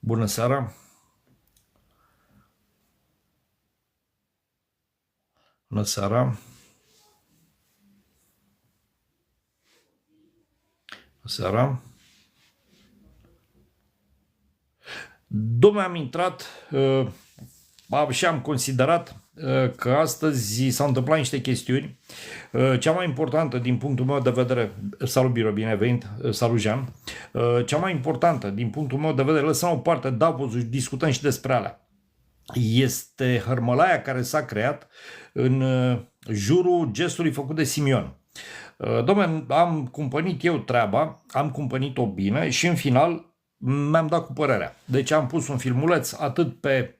Bună seara! Bună seara! Bună seara! Dom'le, am intrat și am considerat că astăzi s-au întâmplat niște chestiuni. Cea mai importantă din punctul meu de vedere, salut Biro, bine venit, salut Jean, cea mai importantă din punctul meu de vedere, lăsăm o parte Davos-ul și discutăm și despre alea, este hărmălaia care s-a creat în jurul gestului făcut de Simion. Dom'le, am cumpănit eu treaba, am cumpănit-o bine și în final mi-am dat cu părerea. Deci am pus un filmuleț atât pe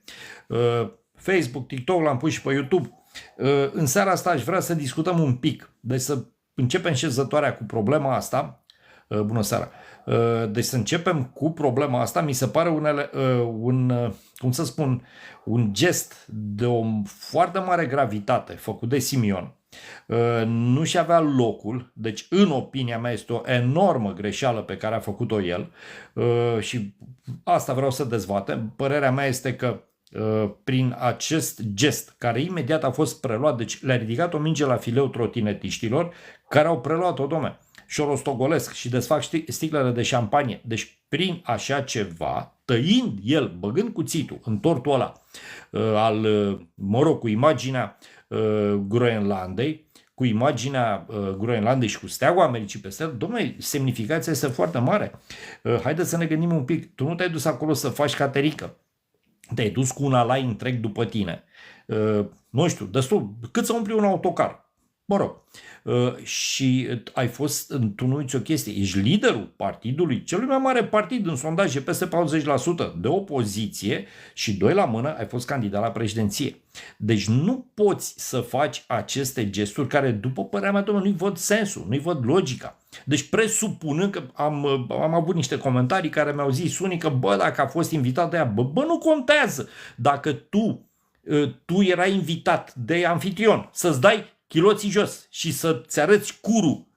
Facebook, TikTok, l-am pus și pe YouTube. În seara asta aș vrea să discutăm un pic, deci să începem șezătoarea cu problema asta. Bună seara! Deci să începem cu problema asta. Mi se pare un gest de o foarte mare gravitate făcut de Simion. Nu și avea locul, deci în opinia mea este o enormă greșeală pe care a făcut-o el și asta vreau să dezbatem. Părerea mea este că prin acest gest, care imediat a fost preluat, deci le-a ridicat o minge la fileu trotinetiștilor, care au preluat-o, dom'le, și o rostogolesc și desfac sticlele de șampanie. Deci prin așa ceva, tăind el, băgând cuțitul în tortul ăla cu imaginea Groenlandei, cu imaginea Groenlandei și cu steagul Americii peste el, dom'le, semnificația este foarte mare. Haideți să ne gândim un pic. Tu nu te-ai dus acolo să faci caterică. Te-ai dus cu un alai întreg după tine. Nu știu, destul. Cât să umpli un autocar? Mă rog. Și ai fost, tu nu uiți o chestie, ești liderul partidului, celui mai mare partid în sondaje, peste 40% de opoziție și doi la mână ai fost candidat la președinție. Deci nu poți să faci aceste gesturi care, după părerea mea, nu-i văd sensul, nu-i văd logica. Deci presupunând că am avut niște comentarii care mi-au zis unii că, dacă a fost invitat de ea, nu contează. Dacă tu erai invitat de anfitrion să-ți dai chiloții jos și să-ți arăți curul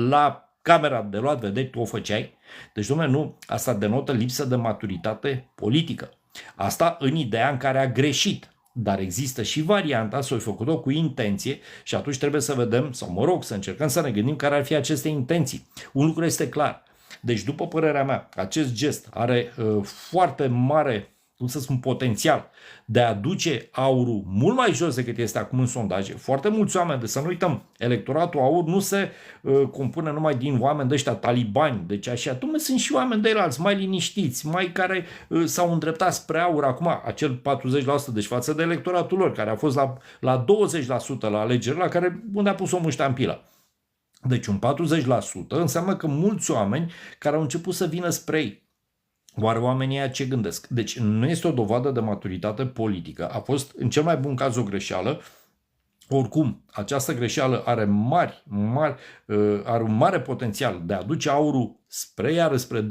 la camera de luat vederi, tu o făceai. Deci, dom'le, nu, asta denotă lipsă de maturitate politică. Asta în ideea în care a greșit. Dar există și varianta să o fi făcut-o cu intenție și atunci trebuie să vedem, sau să încercăm să ne gândim care ar fi aceste intenții. Un lucru este clar. Deci, după părerea mea, acest gest are foarte mare, potențial de a duce aurul mult mai jos decât este acum în sondaje. Foarte mulți oameni, de să nu uităm, electoratul aur nu se compune numai din oameni de ăștia talibani, deci așa, sunt și oameni de alți, mai liniștiți, mai care s-au îndreptat spre aur acum, acel 40%, deci față de electoratul lor, care a fost la 20% la alegeri, la care unde a pus omul ștampila. Deci un 40% înseamnă că mulți oameni care au început să vină spre ei. Oare oamenii ăia ce gândesc? Deci nu este o dovadă de maturitate politică. A fost, în cel mai bun caz, o greșeală. Oricum, această greșeală are un mare potențial de a duce aurul spre 20%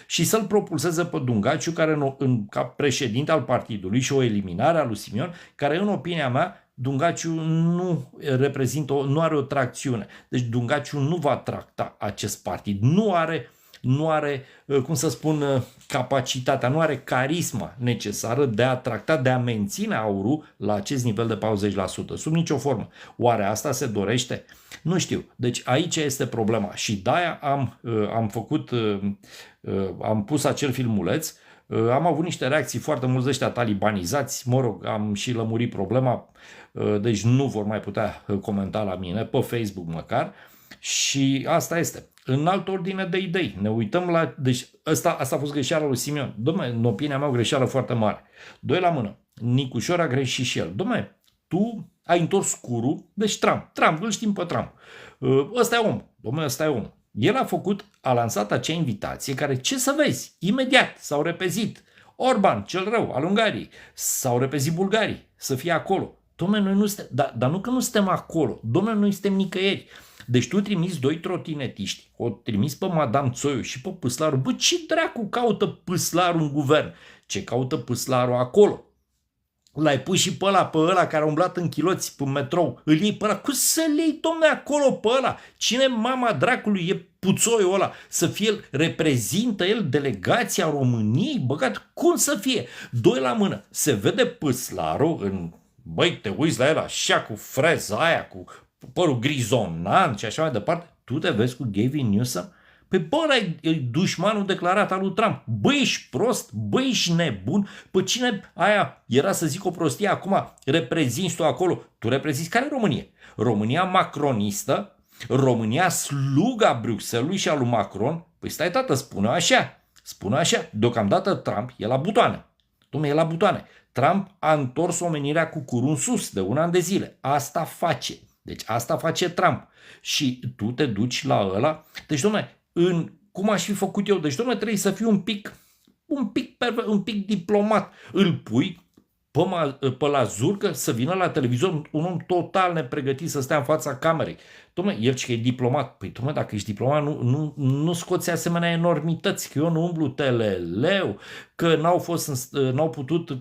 și să-l propulseze pe Dungaciu, care ca președinte al partidului, și o eliminare a lui Simion, care, în opinia mea, Dungaciu nu are o tracțiune. Deci Dungaciu nu va tracta acest partid. Nu are, capacitatea, nu are carisma necesară de a tracta, de a menține aurul la acest nivel de 40%, sub nicio formă. Oare asta se dorește? Nu știu. Deci aici este problema și de-aia am pus acel filmuleț. Am avut niște reacții foarte mulți de ăștia talibanizați, am și lămurit problema, deci nu vor mai putea comenta la mine, pe Facebook măcar, și asta este. În altă ordine de idei, ne uităm la... Deci asta a fost greșeala lui Simion. Dom'le, în opinia mea, o greșeală foarte mare. Doi la mână. Nicușor a greșit și el. Dom'le, tu ai întors curul, deci Trump, îl știm pe Trump. Ăsta e om. Dom'le, ăsta e om. El a lansat acea invitație care, ce să vezi, imediat s-au repezit. Orban, cel rău, al Ungariei, s-au repezit bulgarii să fie acolo. Dom'le, noi nu suntem, dar nu că nu suntem acolo. Dom'le, noi suntem nicăieri. Deci tu trimiți doi trotinetiști, o trimis pe Madame Țoiu și pe Păslaru. Ce dracu caută Păslaru în guvern? Ce caută Păslaru acolo? L-ai pus și pe ăla care a umblat în chiloți pe metrou. Îl iei pe ăla. Cum să-l iei, domne, acolo pe ăla? Cine mama dracului e puțoiul ăla? Să fie, reprezintă el delegația României? Băgat, cum să fie? Doi la mână. Se vede păslarul în... Băi, te uiți la el așa cu freza aia, cu părul grizonant și așa mai departe. Tu te vezi cu Gavin Newsom? Păi bă, ăla e dușmanul declarat al lui Trump. Băi, ești prost? Băi, ești nebun? Păi cine aia era să zic o prostie acum? Reprezinți tu acolo? Tu reprezinți care România? România macronistă? România sluga Bruxellesului și a lui Macron? Păi stai tată, spune așa. Spune așa. Deocamdată Trump e la butoane. Dom'le, e la butoane. Trump a întors omenirea cu curul în sus de un an de zile. Asta face. Deci asta face Trump. Și tu te duci la ăla. Deci, dom'le, cum aș fi făcut eu? Deci, dom'le, trebuie să fiu un pic diplomat. Îl pui pe la zurcă să vină la televizor un om total nepregătit să stea în fața camerei. Dom'le, el ce e diplomat. Păi, dom'le, dacă ești diplomat, nu scoți asemenea enormități, că eu nu umblu teleleu, că n-au putut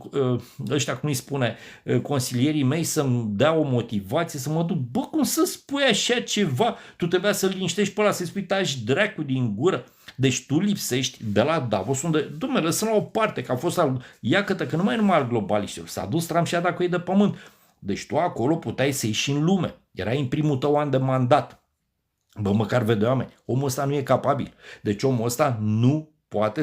ăștia, cum îi spune, consilierii mei să-mi dea o motivație, să mă duc. Bă, cum să spui așa ceva? Tu trebuia să-l liniștești pe ăla, să-i spui taci dracu din gură. Deci tu lipsești de la Davos, unde, dom'le, lăsăm la o parte, că a fost iată că nu mai e numai al globaliștilor, s-a dus Trump și a dat cu ei de pământ. Deci tu acolo puteai să ieși în lume. Erai în primul tău an de mandat. Bă, măcar vede oameni, omul ăsta nu e capabil. Deci omul ăsta nu poate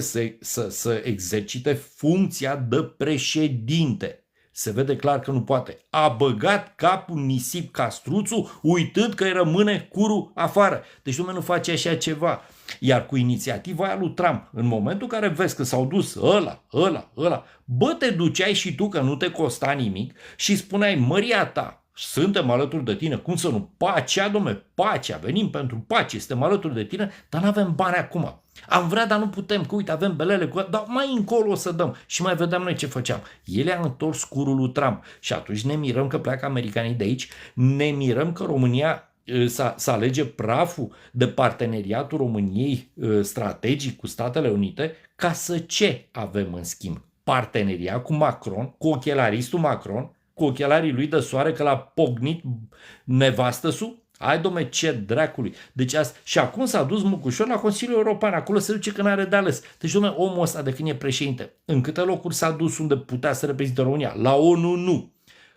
să exercite funcția de președinte. Se vede clar că nu poate. A băgat capul în nisip castruțul, uitând că îi rămâne curul afară. Deci lumea nu face așa ceva. Iar cu inițiativa aia lui Trump, în momentul în care vezi că s-au dus ăla, bă, te duceai și tu, că nu te costa nimic, și spuneai, măria ta, suntem alături de tine, cum să nu? Pacea, dom'le, pacea, venim pentru pace, suntem alături de tine, dar nu avem bani acum. Am vrea, dar nu putem, că uite, avem belele, dar mai încolo o să dăm. Și mai vedeam noi ce făceam. Ele a întors curul lui Trump și atunci ne mirăm că pleacă americanii de aici, ne mirăm că România să alege praful de parteneriatul României strategic cu Statele Unite, ca să ce avem în schimb? Parteneriat cu Macron, cu ochelaristul Macron, cu ochelarii lui de soare că l-a pognit nevastă-su? Hai, dom'le, ce dracului. Deci și acum s-a dus Mucușor la Consiliul European, acolo se duce că n-are de ales. Deci, dom'le, omul ăsta de când e președinte, în câte locuri s-a dus unde putea să reprezinte România? La ONU nu.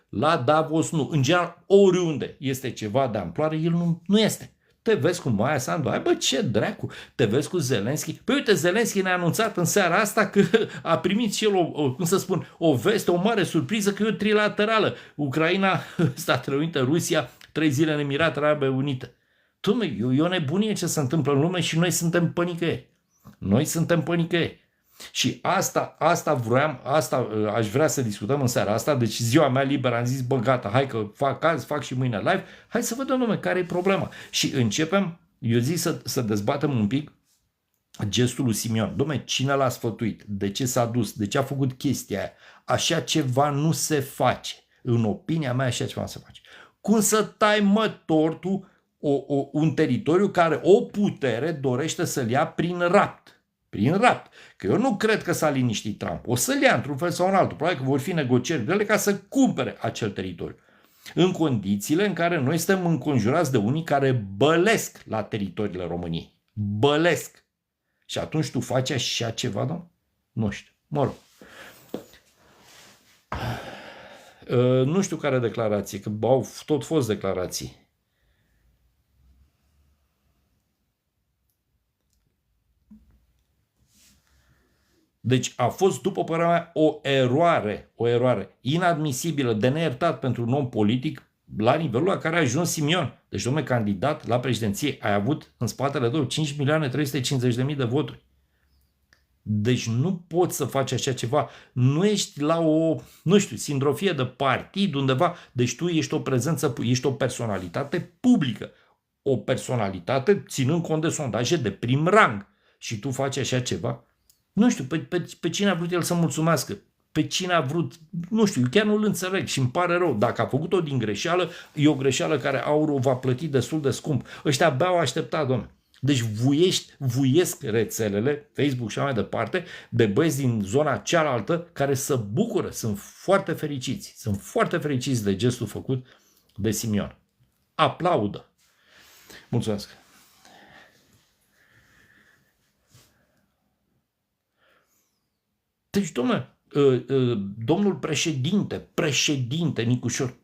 La Davos nu. În general, oriunde este ceva de amploare, el nu este. Te vezi cu Maia Sandu, hai bă, ce dracu, te vezi cu Zelenski. Păi uite, Zelenski ne-a anunțat în seara asta că a primit și el o veste, o mare surpriză, că e o trilaterală. Ucraina, Statele Unite, Rusia, 3 zile în Emiratele Arabe Unite. E o nebunie ce se întâmplă în lume și noi suntem pe nicăieri. Noi suntem pe nicăieri. Și asta aș vrea să discutăm în seara asta, deci ziua mea liberă am zis, bă, gata, hai că fac azi, fac și mâine live, hai să vedem, nume, care e problema. Și începem, eu zic să dezbatem un pic gestul lui Simion. Dom'le, cine l-a sfătuit? De ce s-a dus? De ce a făcut chestia aia? Așa ceva nu se face. În opinia mea, așa ceva nu se face. Cum să tai, mă, tortul un teritoriu care o putere dorește să-l ia prin rapt? Prin rapt. Că eu nu cred că s-a liniștit Trump. O să-l ia într-un fel sau în altul. Probabil că vor fi negocieri grele ca să cumpere acel teritoriu. În condițiile în care noi suntem înconjurați de unii care bălesc la teritoriile României. Bălesc. Și atunci tu faci așa ceva, da? Nu știu. Mă rog. Nu știu care declarație, că au tot fost declarații. Deci a fost, după părerea mea, o eroare inadmisibilă, de neiertat pentru un om politic la nivelul la care a ajuns Simion. Deci, domnule, candidat la președinție, ai avut în spatele tău 5.350.000 de voturi. Deci nu poți să faci așa ceva. Nu ești la o, nu știu, sindrofie de partid undeva. Deci tu ești o prezență, ești o personalitate publică. O personalitate ținând cont de sondaje de prim rang. Și tu faci așa ceva? Nu știu, pe cine a vrut el să mulțumească? Pe cine a vrut? Nu știu, eu chiar nu-l înțeleg și îmi pare rău. Dacă a făcut-o din greșeală, e o greșeală care Aurul va plăti destul de scump. Ăștia abia au așteptat, domnule. Deci vuiesc rețelele, Facebook și mai departe, de băieți din zona cealaltă care se bucură, sunt foarte fericiți de gestul făcut de Simion. Aplaudă. Mulțumesc. Deci, domnul președinte Nicușor,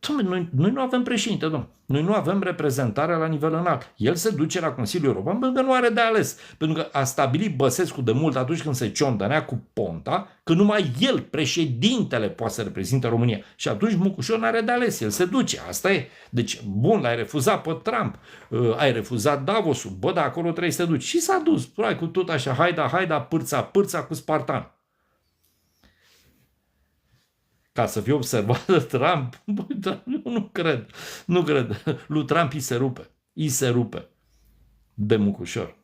noi nu avem președinte, domnule. Noi nu avem reprezentare la nivel înalt. El se duce la Consiliul European pentru că nu are de ales. Pentru că a stabilit Băsescu de mult atunci când se ciondănea cu Ponta, că numai el, președintele, poate să reprezinte România. Și atunci Mucușor nu are de ales. El se duce. Asta e. Deci, bun, l-ai refuzat pe Trump, ai refuzat Davosul, bă, dar acolo trebuie să te duci. Și s-a dus, cu tot așa, haida, pârța cu Spartan. Ca să fie observat de Trump, nu cred. Lui Trump îi se rupe de Mucușor.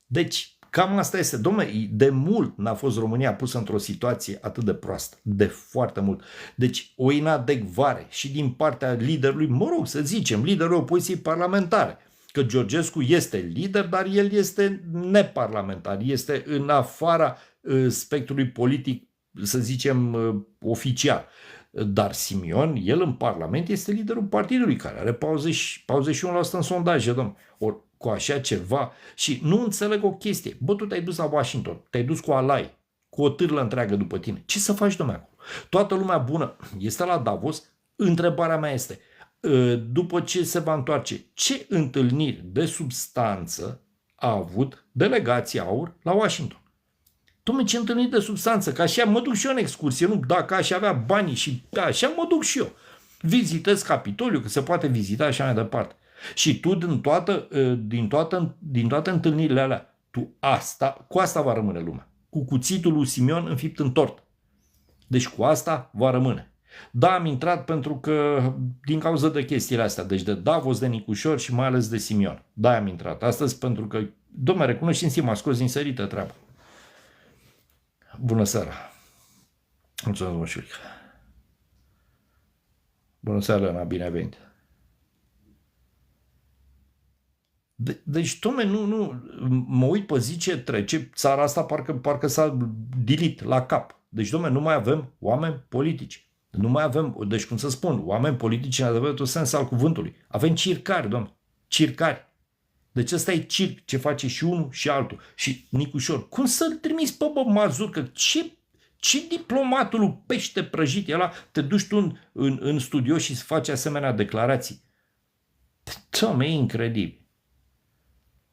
Deci, cam asta este. Dom'le, de mult n-a fost România pusă într-o situație atât de proastă. De foarte mult. Deci, o inadecvare și din partea liderului, să zicem, liderul opoziției parlamentare. Că Georgescu este lider, dar el este neparlamentar, este în afara spectrului politic, să zicem, oficial. Dar Simion, el în Parlament este liderul partidului, care are 41% în sondaje, domnule. Ori cu așa ceva. Și nu înțeleg o chestie. Bă, tu te-ai dus la Washington, te-ai dus cu alai, cu o târlă întreagă după tine. Ce să faci, domnule, acolo? Toată lumea bună este la Davos. Întrebarea mea este, după ce se va întoarce, ce întâlniri de substanță a avut delegația AUR la Washington? Dom'le, ce întâlniri de substanță? Că așa mă duc și eu în excursie, nu? Dacă aș avea banii și așa mă duc și eu. Vizitez Capitoliul, că se poate vizita așa mai departe. Și tu din toate întâlnirile alea, cu asta va rămâne lumea. Cu cuțitul lui Simion înfipt în tort. Deci cu asta va rămâne. Da, am intrat pentru că, din cauza de chestiile astea, deci de Davos, de Nicușor și mai ales de Simion. Da, am intrat astăzi pentru că, dom'le, recunoștință, m-a scos din sărită treaba. Bună seara. Mulțumesc, moșurică. Bună seara, Elena, bine ai venit. Deci, dom'le, nu, mă uit pe zi ce trece, țara asta parcă s-a dilit la cap. Deci, dom'le, nu mai avem oameni politici. Nu mai avem, deci cum să spun, oameni politici în adevăratul sens al cuvântului. Avem circari, domnule, circari. Deci ăsta e circ, ce face și unul și altul. Și Nicușor, cum să-l trimiți pe Mazurcă? Ce diplomatul lui pește prăjit e ăla? Te duci tu în studio și faci asemenea declarații. Doamne, e incredibil.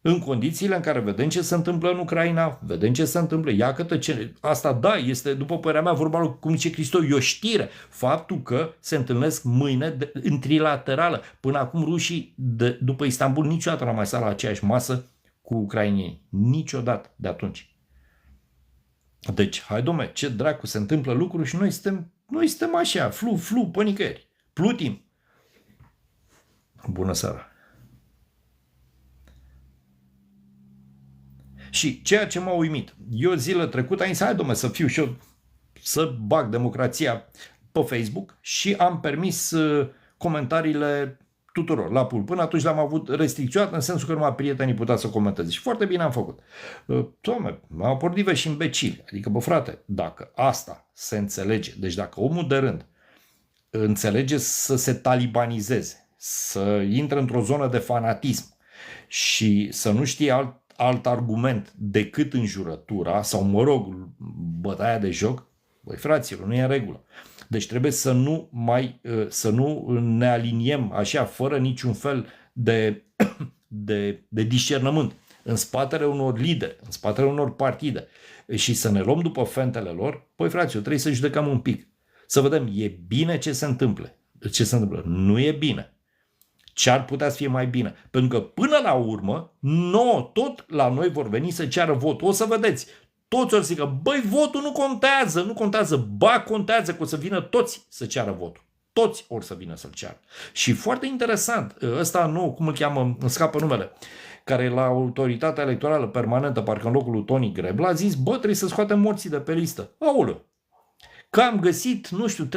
În condițiile în care vedem ce se întâmplă în Ucraina, vedem ce se întâmplă, asta da, este, după părerea mea, vorba lui, cum zice Cristo, e o știre. Faptul că se întâlnesc mâine în trilaterală. Până acum rușii, după Istanbul, niciodată n-au mai stat la aceeași masă cu ucrainienii. Niciodată de atunci. Deci, hai dom'le, ce dracu se întâmplă lucruri și noi suntem așa, flu, pe nicăieri. Plutim. Bună seara. Și ceea ce m-a uimit, eu zilele trecute am zis, hai dom'le, să fiu și eu, să bag democrația pe Facebook și am permis comentariile tuturor la pool. Până atunci l-am avut restricționat în sensul că numai prietenii putea să comenteze și foarte bine am făcut. Doamne, m-au pornit diversi imbecili. Adică, bă frate, dacă asta se înțelege, deci dacă omul de rând înțelege să se talibanizeze, să intre într-o zonă de fanatism și să nu știe alt argument decât înjurătura sau, mă rog, bătaia de joc, băi fraților, nu e în regulă. Deci trebuie să nu ne aliniem așa, fără niciun fel de discernământ în spatele unor lideri, în spatele unor partide și să ne luăm după fentele lor. Păi fraților, trebuie să judecăm un pic. Să vedem, e bine ce se întâmplă. Ce se întâmplă? Nu e bine. Ce ar putea să fie mai bine? Pentru că până la urmă, tot la noi vor veni să ceară votul. O să vedeți. Toți or să zică, băi, votul nu contează. Ba, contează că o să vină toți să ceară votul. Toți or să vină să-l ceară. Și foarte interesant, ăsta nu, cum îl cheamă, îmi scapă numele, care la autoritatea electorală permanentă, parcă în locul lui Tony Grebla, a zis, bă, trebuie să scoatem morții de pe listă. Aoleu! că am găsit, nu știu, 13.000,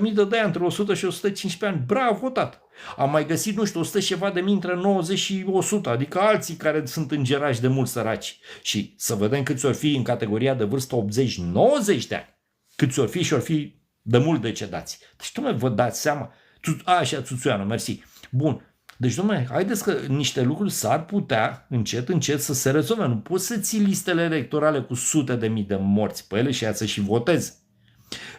15.000 de dăia între 100 și 115 ani. Bravo, tată! Am mai găsit, nu știu, 100 și ceva de mii între 90 și 100, adică alții care sunt îngerași de mulți săraci. Și să vedem câți ori fi în categoria de vârstă 80-90 de ani. Câți ori fi și ori fi de mult decedați. Deci, dom'le, vă dați seama. Așa, Țuțuianu, mersi. Bun. Deci, dom'le, haideți că niște lucruri s-ar putea încet, încet să se rezolve. Nu poți să ții listele electorale cu sute de mii de morți pe ele și ea să și voteze.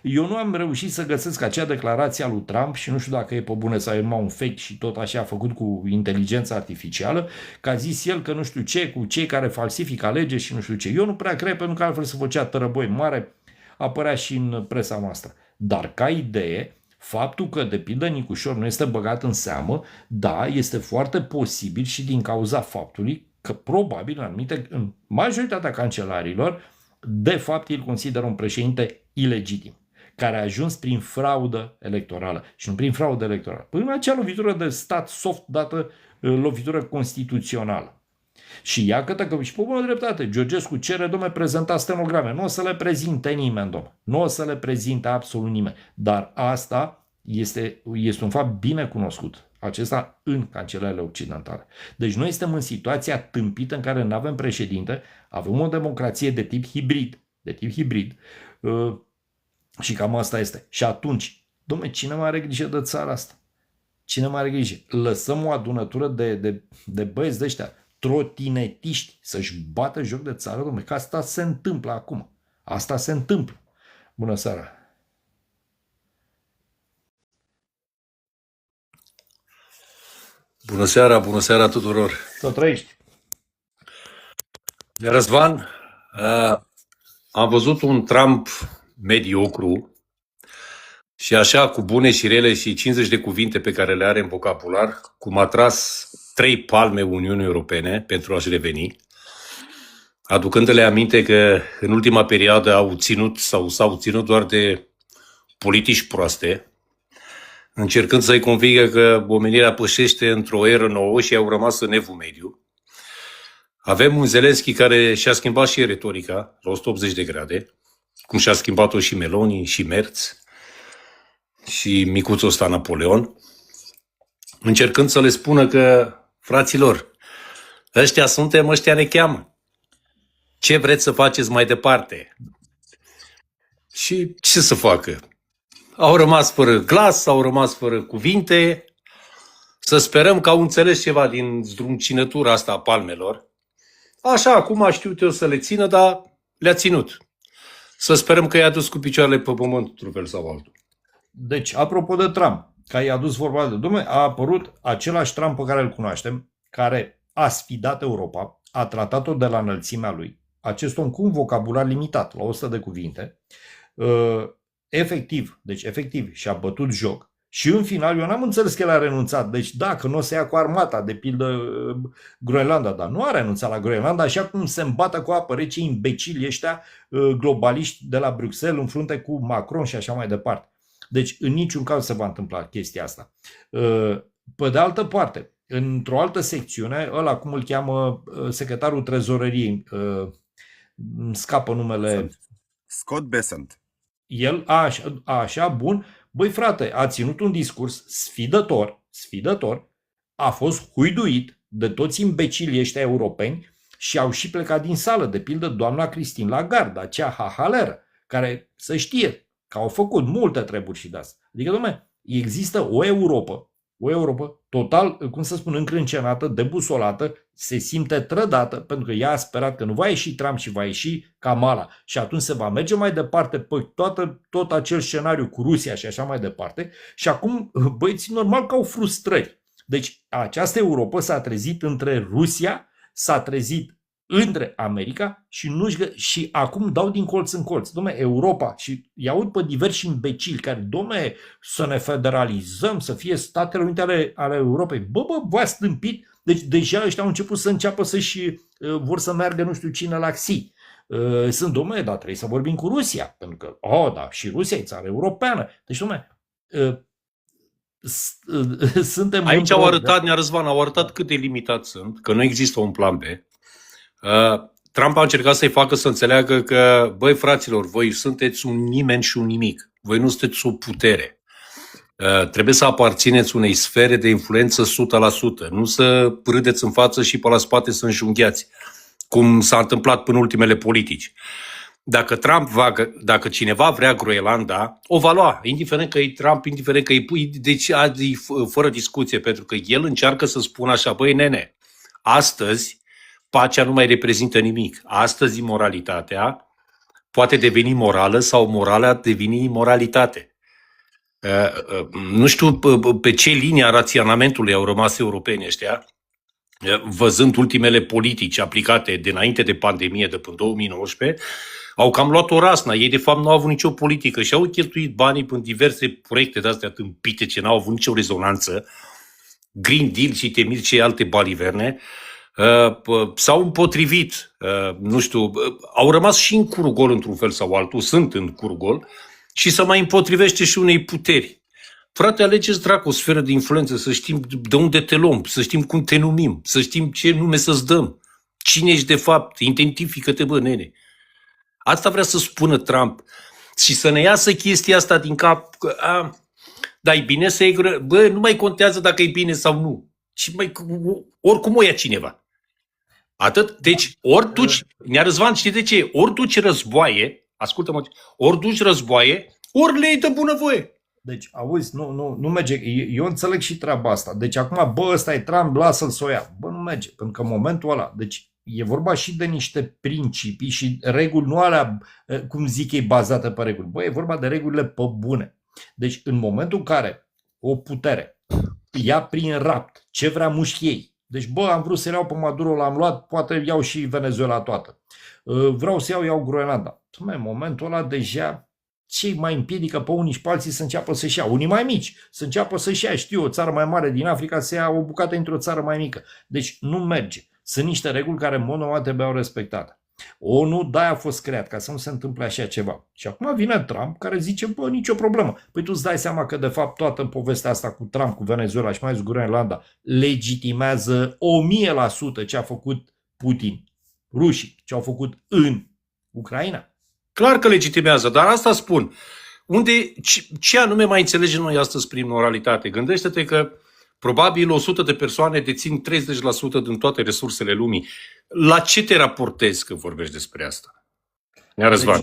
Eu nu am reușit să găsesc acea declarație a lui Trump și nu știu dacă e pe bune sau e numai un fake și tot așa făcut cu inteligența artificială, că a zis el că nu știu ce, cu cei care falsifică alegeri și nu știu ce. Eu nu prea cred, pentru că altfel se făcea tărăboi mare, apărea și în presa noastră. Dar ca idee, faptul că, de pildă, Nicușor nu este băgat în seamă, da, este foarte posibil și din cauza faptului că probabil în majoritatea cancelarilor, de fapt, îl consideră un președinte ilegitim, care a ajuns prin fraudă electorală și nu prin fraudă electorală. Până acea lovitură de stat soft dată lovitură constituțională. Și ia că și pe bună dreptate, Georgescu cere, dom'le, prezenta stenograme. Nu o să le prezinte nimeni, dom'le. Nu o să le prezinte absolut nimeni. Dar asta este un fapt bine cunoscut. Acesta în cancelările occidentale. Deci noi suntem în situația tâmpită în care nu avem președinte, avem o democrație de tip hibrid, și cam asta este. Și atunci, dom'le, cine mai are grijă de țara asta? Cine mai are grijă? Lăsăm o adunătură de băieți de ăștia, trotinetiști, să-și bată joc de țară, dom'le, că asta se întâmplă acum. Asta se întâmplă. Bună seara! Bună seara tuturor! Să trăiești! Răzvan, am văzut un Trump mediocru și așa, cu bune și rele și 50 de cuvinte pe care le are în vocabular, cum a tras 3 palme Uniunii Europene pentru a-și reveni, aducându-le aminte că în ultima perioadă s-au ținut doar de politici proaste, încercând să-i convingă că omenirea pășește într-o eră nouă și au rămas în evul mediu. Avem un Zelenski care și-a schimbat și retorica la 180 de grade, cum și-a schimbat-o și Meloni, și Merz, și micuțul ăsta Napoleon, încercând să le spună că, fraților, ăștia suntem, ăștia ne cheamă. Ce vreți să faceți mai departe? Și ce să facă? Au rămas fără glas, au rămas fără cuvinte. Să sperăm că au înțeles ceva din zdruncinătura asta a palmelor. Așa, acum știu eu să le țină, dar le-a ținut. Să sperăm că i-a dus cu picioarele pe pământ, într-un fel sau altul. Deci, apropo de Trump, că i-a dus vorba de Dumnezeu, a apărut același Trump pe care îl cunoaștem, care a sfidat Europa, a tratat-o de la înălțimea lui, acest om cu un vocabular limitat, la 100 de cuvinte, efectiv, și-a bătut joc. Și în final, eu n-am înțeles că el a renunțat. Deci dacă nu o să ia cu armata, de pildă Groenlanda, dar nu a renunțat la Groenlanda, așa cum se îmbată cu apă rece imbecili ăștia globaliști de la Bruxelles în frunte cu Macron și așa mai departe. Deci în niciun caz se va întâmpla chestia asta. Pe de altă parte, într-o altă secțiune, ăla cum îl cheamă secretarul trezoreriei, scapă numele... Scott Bessent. El, așa, bun. Băi frate, a ținut un discurs sfidător, a fost huiduit de toți imbecilii ăștia europeni și au și plecat din sală, de pildă doamna Christine Lagarde, acea hahaleră, care să știe că au făcut multe treburi și de asta. Adică, dom'le, există o Europa total, cum să spun, încrâncenată, debusolată, se simte trădată, pentru că ea a sperat că nu va ieși Trump și va ieși Kamala. Și atunci se va merge mai departe pe tot acel scenariu cu Rusia și așa mai departe. Și acum băieții normal că au frustrări. Deci această Europa s-a trezit între Rusia, s-a trezit între America și acum dau din colț în colț. Dom'le, Europa, și îi aud pe diversi imbecili care, dom'le, să ne federalizăm, să fie Statele Unite ale Europei. V-a stâmpit. Deci deja ăștia au început să înceapă vor să meargă nu știu cine la XI. Sunt, dom'le, dar trebuie să vorbim cu Rusia, pentru că, da, și Rusia e țară europeană. Deci, dom'le, suntem... Aici ne-a arătat cât de limitați sunt, că nu există un plan B. Trump a încercat să-i facă să înțeleagă că, băi fraților, voi sunteți un nimeni și un nimic. Voi nu sunteți o putere. Trebuie să aparțineți unei sfere de influență 100%. Nu să râdeți în față și pe la spate să înjunghiați, cum s-a întâmplat până ultimele politici. Dacă cineva vrea Groenlanda, o va lua, indiferent că e Trump, indiferent că e deci fără discuție, pentru că el încearcă să spună așa, băi nene, astăzi pacea nu mai reprezintă nimic. Astăzi imoralitatea poate deveni morală sau morala deveni imoralitate. Nu știu pe ce linie a raționamentului au rămas europenii ăștia, văzând ultimele politici aplicate dinainte de pandemie, de până 2019, au cam luat o rasnă. Ei, de fapt, nu au avut nicio politică și au cheltuit banii în diverse proiecte de-astea tâmpite ce n-au avut nicio rezonanță, Green Deal și ce alte baliverne, s-au împotrivit, nu știu, au rămas și în curugol într-un fel sau altul, sunt în curugol, și să mai împotrivește și unei puteri. Frate, alegeți dracu o sferă de influență, să știm de unde te luăm, să știm cum te numim, să știm ce nume să-ți dăm. Cine ești de fapt? Identifică-te, bă, nene. Asta vrea să spună Trump. Și să ne iasă chestia asta din cap. Dar e bine să iei... Bă, nu mai contează dacă e bine sau nu. Oricum o ia cineva. Atât. Deci, ori duci... Nea Răzvan, știi de ce? Ori duci războaie, ascultă-mă, ori duci războaie, ori le iei de bunăvoie. Deci, auzi, nu merge. Eu înțeleg și treaba asta. Deci acum, bă, ăsta e Trump, lasă-l să o ia. Bă, nu merge. Pentru că în momentul ăla, deci e vorba și de niște principii și reguli, nu alea, cum zic ei, bazate pe reguli. Bă, e vorba de regulile pe bune. Deci, în momentul în care o putere ia prin rapt ce vrea mușchi ei, deci, bă, am vrut să iau pe Maduro, l-am luat, poate iau și Venezuela toată. Vreau să iau Groenlanda. În momentul ăla deja ce mai împiedică pe unii și pe alții să înceapă să-și ia, unii mai mici, să înceapă să-și ia, știu, o țară mai mare din Africa să ia o bucată într-o țară mai mică. Deci nu merge. Sunt niște reguli care în mod normal trebuiau respectate. ONU de-aia a fost creat, ca să nu se întâmple așa ceva. Și acum vine Trump care zice, bă, nicio problemă. Păi tu îți dai seama că de fapt toată povestea asta cu Trump, cu Venezuela și mai ales cu Groenlanda legitimează 1000% ce a făcut Putin, rușii, ce au făcut în Ucraina. Clar că legitimează, dar asta spun. Ce anume mai înțelegem noi astăzi prin moralitate? Gândește-te că probabil 100 de persoane dețin 30% din toate resursele lumii. La ce te raportezi când vorbești despre asta? Nea Răzvan.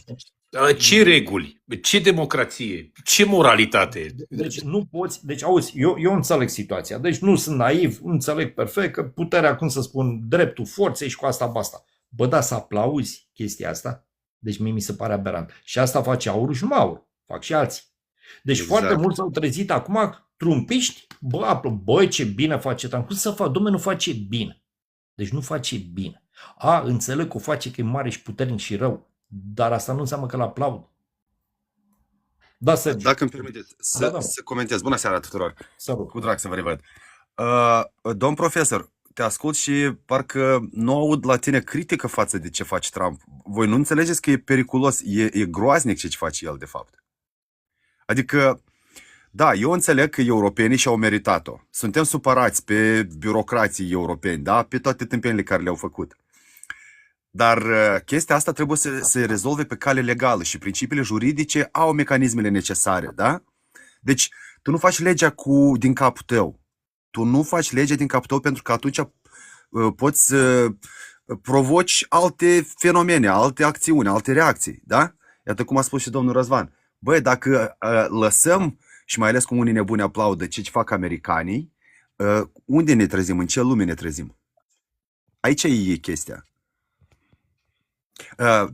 Ce reguli? Ce democrație? Ce moralitate? Deci nu poți, deci auzi, eu înțeleg situația, deci nu sunt naiv, înțeleg perfect că puterea, cum să spun, dreptul forței și cu asta basta. Bă, da, să aplauzi chestia asta? Deci mie mi se pare aberant. Și asta face aurul și numai aurul. Fac și alții. Deci exact. Foarte mulți s-au trezit acum trumpiști. Băi, ce bine face Trump. Cum să fac? Dom'le, nu face bine. Deci nu face bine. Înțeleg că o face că e mare și puternic și rău. Dar asta nu înseamnă că l-aplaud. Da, Sergiu. Dacă îmi permiteți să comentez. Bună seara tuturor. Salut. Cu drag să vă revăd. Domn profesor, te ascult și parcă nu aud la tine critică față de ce face Trump. Voi nu înțelegeți că e periculos, e groaznic ce face el de fapt. Adică, da, eu înțeleg că europenii și-au meritat-o. Suntem supărați pe birocrații europeni, da, pe toate tâmpenile care le-au făcut. Dar chestia asta trebuie să se rezolve pe cale legală și principiile juridice au mecanismele necesare, da? Deci, tu nu faci legea din capul tău. Tu nu faci legea din capul tău pentru că atunci poți să provoci alte fenomene, alte acțiuni, alte reacții, da? Iată cum a spus și domnul Răzvan. Băi, dacă lăsăm, și mai ales cum unii nebuni aplaudă ce fac americanii, unde ne trezim? În ce lume ne trezim? Aici e chestia.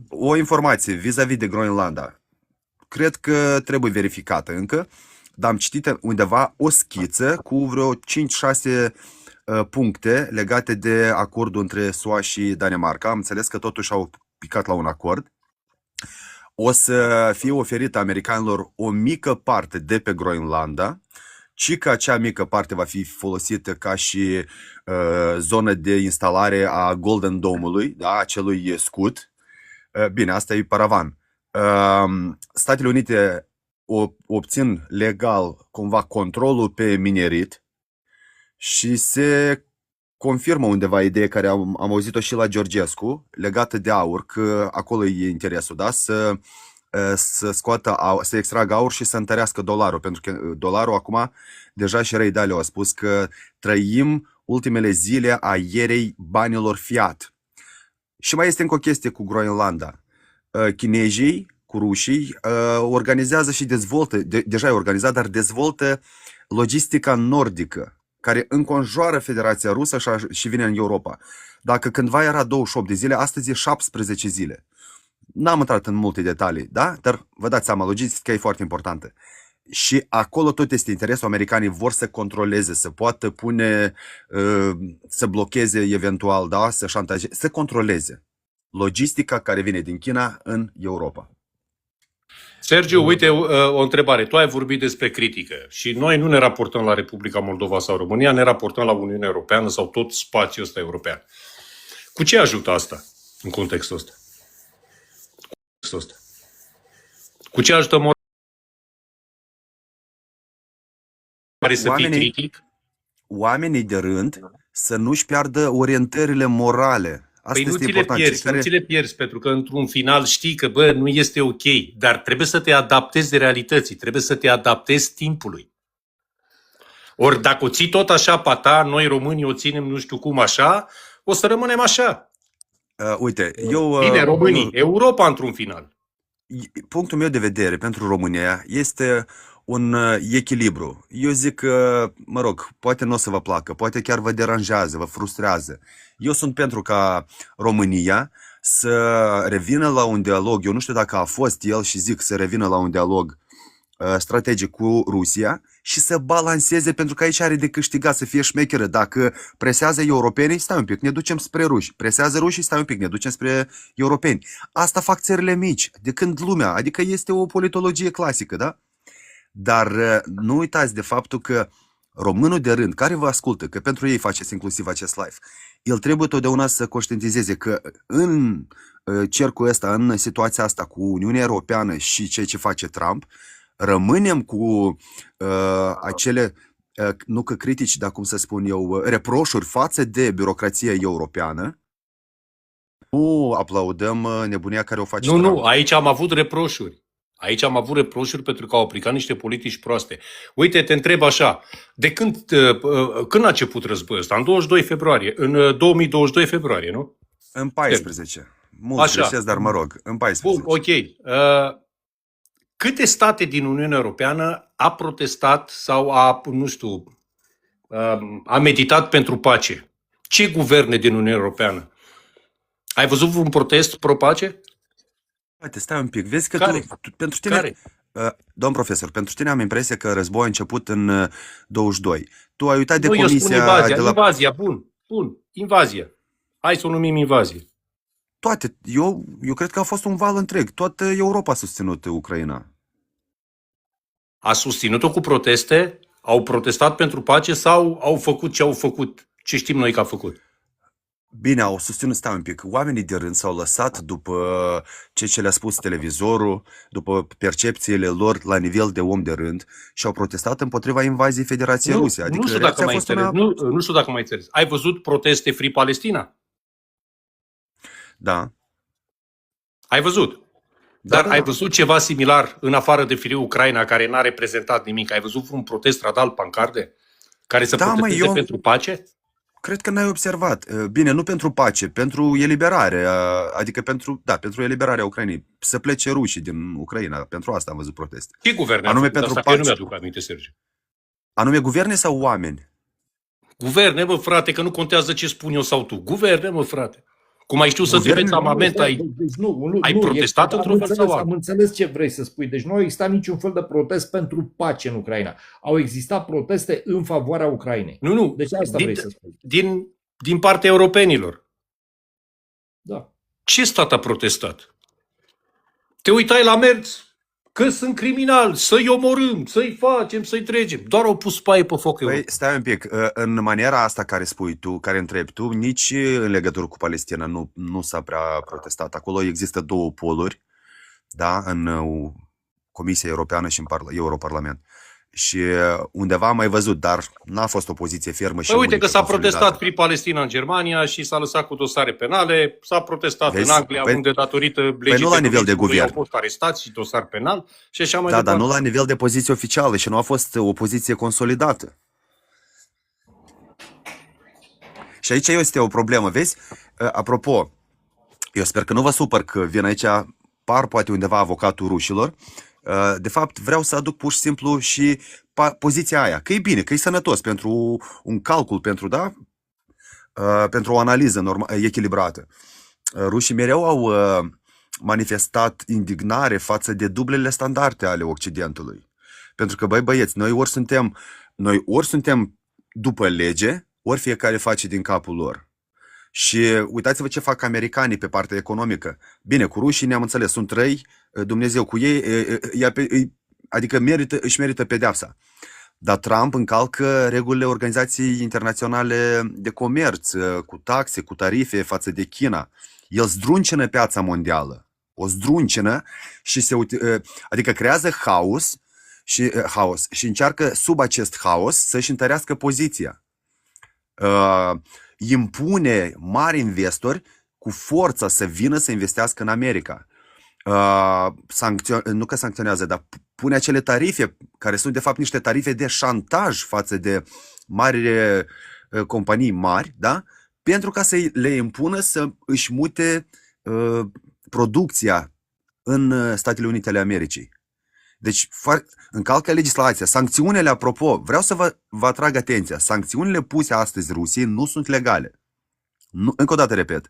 O informație vis-a-vis de Groenlanda. Cred că trebuie verificată încă, dar am citit undeva o schiță cu vreo 5-6 puncte legate de acordul între SUA și Danemarca. Am înțeles că totuși au picat la un acord. O să fie oferită americanilor o mică parte de pe Groenlanda, ci că acea mică parte va fi folosită ca și zonă de instalare a Golden Dome-ului, da, acelui scut. Bine, asta e paravan. Statele Unite obțin legal cumva controlul pe minerit și se confirmă undeva ideea care am auzit-o și la Georgescu, legată de aur, că acolo e interesul, da? Să scoată să extragă aur și să întărească dolarul, pentru că dolarul acum, deja și Ray Dalio a spus că trăim ultimele zile a ierei banilor fiat. Și mai este încă o chestie cu Groenlanda. Chinezii cu rușii organizează și dezvoltă, deja e organizat, dar dezvoltă logistica nordică, care înconjoară Federația Rusă și vine în Europa. Dacă cândva era 28 de zile, astăzi e 17 zile. N-am intrat în multe detalii, da? Dar vă dați seama, logistica e foarte importantă. Și acolo tot este interesul, americanii vor să controleze, să poată pune, să blocheze eventual, da? Să șantajeze, să controleze logistica care vine din China în Europa. Sergiu, uite o întrebare. Tu ai vorbit despre critică și noi nu ne raportăm la Republica Moldova sau România, ne raportăm la Uniunea Europeană sau tot spațiul ăsta european. Cu ce ajută asta în contextul ăsta? Cu ce ajută să fii critic? Oamenii de rând să nu-și piardă orientările morale. Asta Păi este important. nu ți le pierzi, pentru că într-un final știi că, bă, nu este ok, dar trebuie să te adaptezi de realității, trebuie să te adaptezi timpului. Ori dacă o ții tot așa pe ta, noi românii o ținem nu știu cum așa, o să rămânem așa. Uite, Bine, românii, Europa într-un final. Punctul meu de vedere pentru România este un echilibru. Eu zic că, mă rog, poate nu o să vă placă, poate chiar vă deranjează, vă frustrează. Eu sunt pentru ca România să revină la un dialog, eu nu știu dacă a fost el și zic să revină la un dialog strategic cu Rusia și să balanceze, pentru că aici are de câștigat, să fie șmecheră. Dacă presează europenii, stai un pic, ne ducem spre ruși. Presează rușii, stai un pic, ne ducem spre europeni. Asta fac țările mici, de când lumea, adică este o politologie clasică, da? Dar nu uitați de faptul că românul de rând, care vă ascultă, că pentru ei faceți inclusiv acest live, el trebuie totdeauna să conștientizeze că în cercul ăsta, în situația asta cu Uniunea Europeană și ceea ce face Trump, rămânem cu acele, nu că critici, dar cum să spun eu, reproșuri față de birocrația europeană. Nu aplaudăm nebunia care o face Trump. Nu, aici am avut reproșuri. Aici am avut reproșuri pentru că au aplicat niște politici proaste. Uite, te întreb așa, de când a început războiul ăsta? În 22 februarie, în 2022 februarie, nu? În 14. Mulți greșesc, dar mă rog, în 14. Bun, ok. Câte state din Uniunea Europeană a protestat sau a meditat pentru pace? Ce guverne din Uniunea Europeană? Ai văzut vreun protest pro-pace? Uite, stai un pic, vezi că pentru tine, Care? domn profesor, pentru tine am impresia că războiul a început în 22. Tu ai uitat de Nu, eu spun comisia invazia, de la... invazia, bun, invazia. Hai să o numim invazie. Toate, eu cred că a fost un val întreg, toată Europa a susținut Ucraina. A susținut-o cu proteste? Au protestat pentru pace sau au făcut ce au făcut? Ce știm noi că a făcut? Bine, au susținut, stai un pic, oamenii de rând s-au lăsat după ce le-a spus televizorul, după percepțiile lor la nivel de om de rând și au protestat împotriva invaziei Federației Ruse. Adică nu știu dacă mai înțeles. Nu știu dacă mai înțeles. Ai văzut proteste Free Palestina? Da. Ai văzut? Dar ai văzut ceva similar în afară de Free Ucraina, care n-a reprezentat nimic? Ai văzut un protest radal pancarde care să protesteze pentru pace? Cred că n-ai observat. Bine, nu pentru pace, pentru eliberare, adică pentru eliberarea Ucrainei. Să plece rușii din Ucraina, pentru asta am văzut proteste. Ce guverne? Anume pentru pace. Eu nu mi-aduc aminte, Sergiu. Anume guverne sau oameni? Guverne, mă, frate, că nu contează ce spun eu sau tu. Guverne, mă, frate. Cum ai știut să-ți vezi amament, ai protestat într-un fel sau altul? Am înțeles ce vrei să spui. Deci nu a existat niciun fel de protest pentru pace în Ucraina. Au existat proteste în favoarea Ucrainei. Nu. Deci asta vrei să spui. Din partea europenilor. Da. Ce stat a protestat? Te uitai la Merz, că sunt criminali, să-i omorâm, să-i facem, să-i trecem. Doar au pus paie pe foc. Păi, stai un pic, în maniera asta care spui tu, care întrebi tu, nici în legătură cu Palestina nu s-a prea protestat. Acolo există două poluri, da, în Comisia Europeană și în Europarlament. Și undeva am mai văzut, dar n-a fost o poziție fermă și Păi uite unică, că s-a consolidată. protestat Free Palestina în Germania și s-a lăsat cu dosare penale, s-a protestat Vezi? în Anglia, Păi- unde datorită legii nu la nivel de terorismului guvern. au fost arestați și dosar penal și așa mai Da, dar departe. nu la nivel de poziție oficială și nu a fost o poziție consolidată. Și aici este o problemă, vezi? Apropo, eu sper că nu vă supăr că vin aici, par poate undeva avocatul rușilor. De fapt, vreau să aduc pur și simplu și poziția aia, că e bine, că e sănătos pentru un calcul, pentru o analiză echilibrată. Rușii mereu au manifestat indignare față de dublele standarde ale Occidentului. Pentru că, băieți, noi ori suntem după lege, ori fiecare face din capul lor. Și uitați-vă ce fac americanii pe partea economică. Bine, cu rușii ne-am înțeles, sunt răi, Dumnezeu cu ei, adică își merită pedeapsa. Dar Trump încalcă regulile Organizației Internaționale de Comerț, cu taxe, cu tarife față de China. El zdruncină piața mondială. O zdruncină și adică creează haos și încearcă sub acest haos să-și întărească poziția. Impune mari investori cu forța să vină să investească în America. Nu că sancționează, dar pune acele tarife care sunt de fapt niște tarife de șantaj față de mari companii mari, da? Pentru ca să le impună să își mute producția în Statele Unite ale Americii. Deci încalcă legislația. Sancțiunile, apropo, vreau să vă atrag atenția, sancțiunile puse astăzi Rusiei nu sunt legale. Încă o dată repet,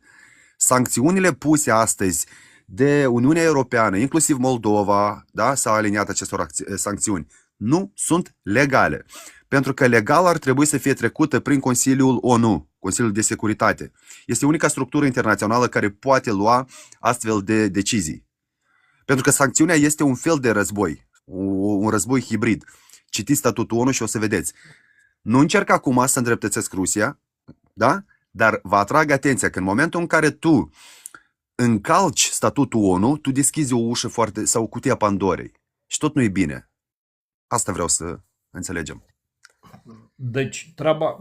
sancțiunile puse astăzi de Uniunea Europeană, inclusiv Moldova, da, s-a aliniat acestor sancțiuni, nu sunt legale. Pentru că legal ar trebui să fie trecută prin Consiliul ONU, Consiliul de Securitate. Este unica structură internațională care poate lua astfel de decizii. Pentru că sancțiunea este un fel de război, un război hibrid. Citiți statutul ONU și o să vedeți. Nu încerc acum să îndreptățesc Rusia, da? Dar vă atrag atenția că în momentul în care tu încalci statutul ONU, tu deschizi o ușă sau o cutie a Pandorei. Și tot nu e bine. Asta vreau să înțelegem. Deci, treaba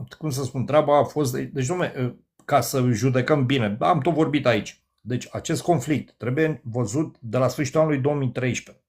a fost... Deci, dom'le, ca să judecăm bine, am tot vorbit aici. Deci, acest conflict trebuie văzut de la sfârșitul anului 2013.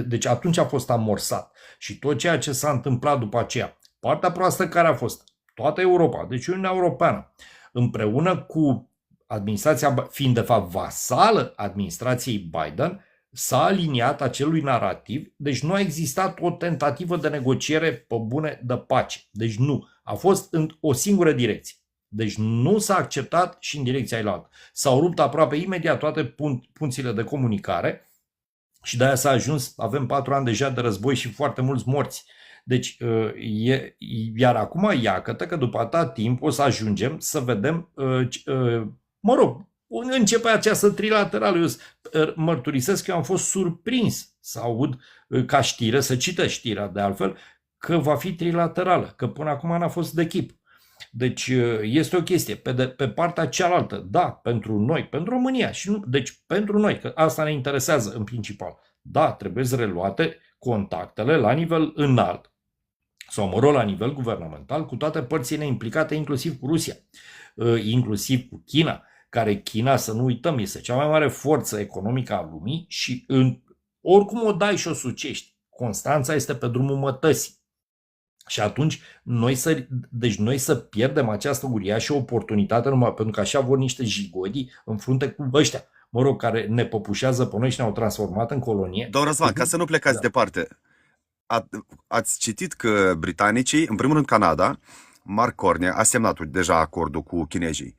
Deci, atunci a fost amorsat. Și tot ceea ce s-a întâmplat după aceea, partea proastă care a fost toată Europa, deci Uniunea Europeană, împreună cu administrația, fiind de fapt vasală administrației Biden, s-a aliniat acelui narativ, deci nu a existat o tentativă de negociere pe bune de pace. Deci nu. A fost în o singură direcție. Deci nu s-a acceptat și în direcția ailaltă. S-au rupt aproape imediat toate punțile de comunicare și de aia s-a ajuns, avem 4 ani deja de război și foarte mulți morți. Deci, iar acum iată că după atât timp o să ajungem să vedem, începe această trilaterală. Eu mărturisesc că eu am fost surprins să aud ca știre, să cită știrea de altfel, că va fi trilaterală, că până acum n-a fost de chip. Deci este o chestie. Pe partea cealaltă, da, pentru noi, pentru România, deci pentru noi, că asta ne interesează în principal. Da, trebuie reluate contactele la nivel înalt, sau mă rog la nivel guvernamental, cu toate părțile implicate, inclusiv cu Rusia, inclusiv cu China, care China, să nu uităm, este cea mai mare forță economică a lumii și oricum o dai și o sucești, Constanța este pe drumul mătăsii. Și atunci noi să pierdem această uriașă oportunitate numai pentru că așa vor niște jigodii în frunte cu ăștia, mă rog, care ne păpușează pe noi și ne-au transformat în colonie. Domnul Răzvan, ca să nu plecați departe, ați citit că britanicii, în primul rând Canada, Mark Carney a semnat deja acordul cu chinezii.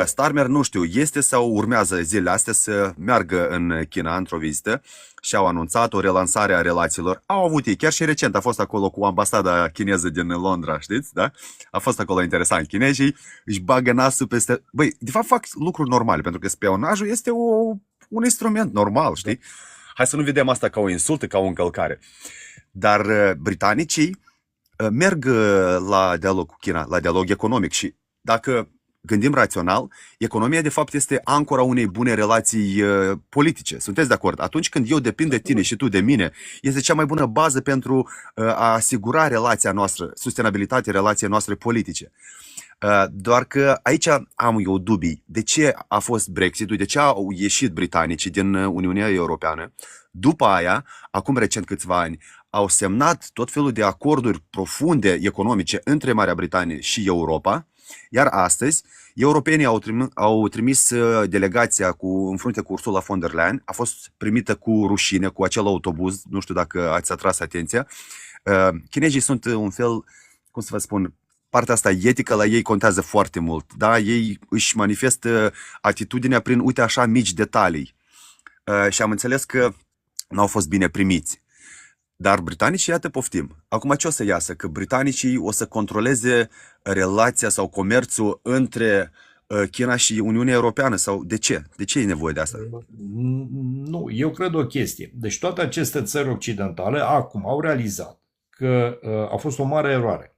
Starmer, nu știu, este sau urmează zilele astea să meargă în China într-o vizită și au anunțat o relansare a relațiilor. Au avut ei, chiar și recent a fost acolo cu ambasada chineză din Londra, știți, da? A fost acolo interesant. Chinezii își bagă nasul peste... Băi, de fapt fac lucruri normale, pentru că spionajul este un instrument normal, știi? Hai să nu vedem asta ca o insultă, ca o încălcare. Dar britanicii merg la dialog cu China, la dialog economic și dacă gândim rațional, economia de fapt este ancora unei bune relații politice. Sunteți de acord? Atunci când eu depind de tine și tu de mine, este cea mai bună bază pentru a asigura relația noastră, sustenabilitatea relației noastre politice. Doar că aici am eu dubii. De ce a fost Brexit-ul? De ce au ieșit britanicii din Uniunea Europeană? După aia, acum recent câțiva ani, au semnat tot felul de acorduri profunde economice între Marea Britanie și Europa, iar astăzi europenii au trimis delegația în frunte cu Ursula von der Leyen, a fost primită cu rușine, cu acel autobuz, nu știu dacă ați atras atenția. Chinezii sunt un fel, cum să vă spun, partea asta etică la ei contează foarte mult, da? Ei își manifestă atitudinea prin, uite așa, mici detalii. Și am înțeles că n-au fost bine primiți. Dar britanicii, iată, poftim. Acum ce o să iasă? Că britanicii o să controleze relația sau comerțul între China și Uniunea Europeană? Sau de ce? De ce e nevoie de asta? Nu, eu cred o chestie. Deci toate aceste țări occidentale acum au realizat că a fost o mare eroare.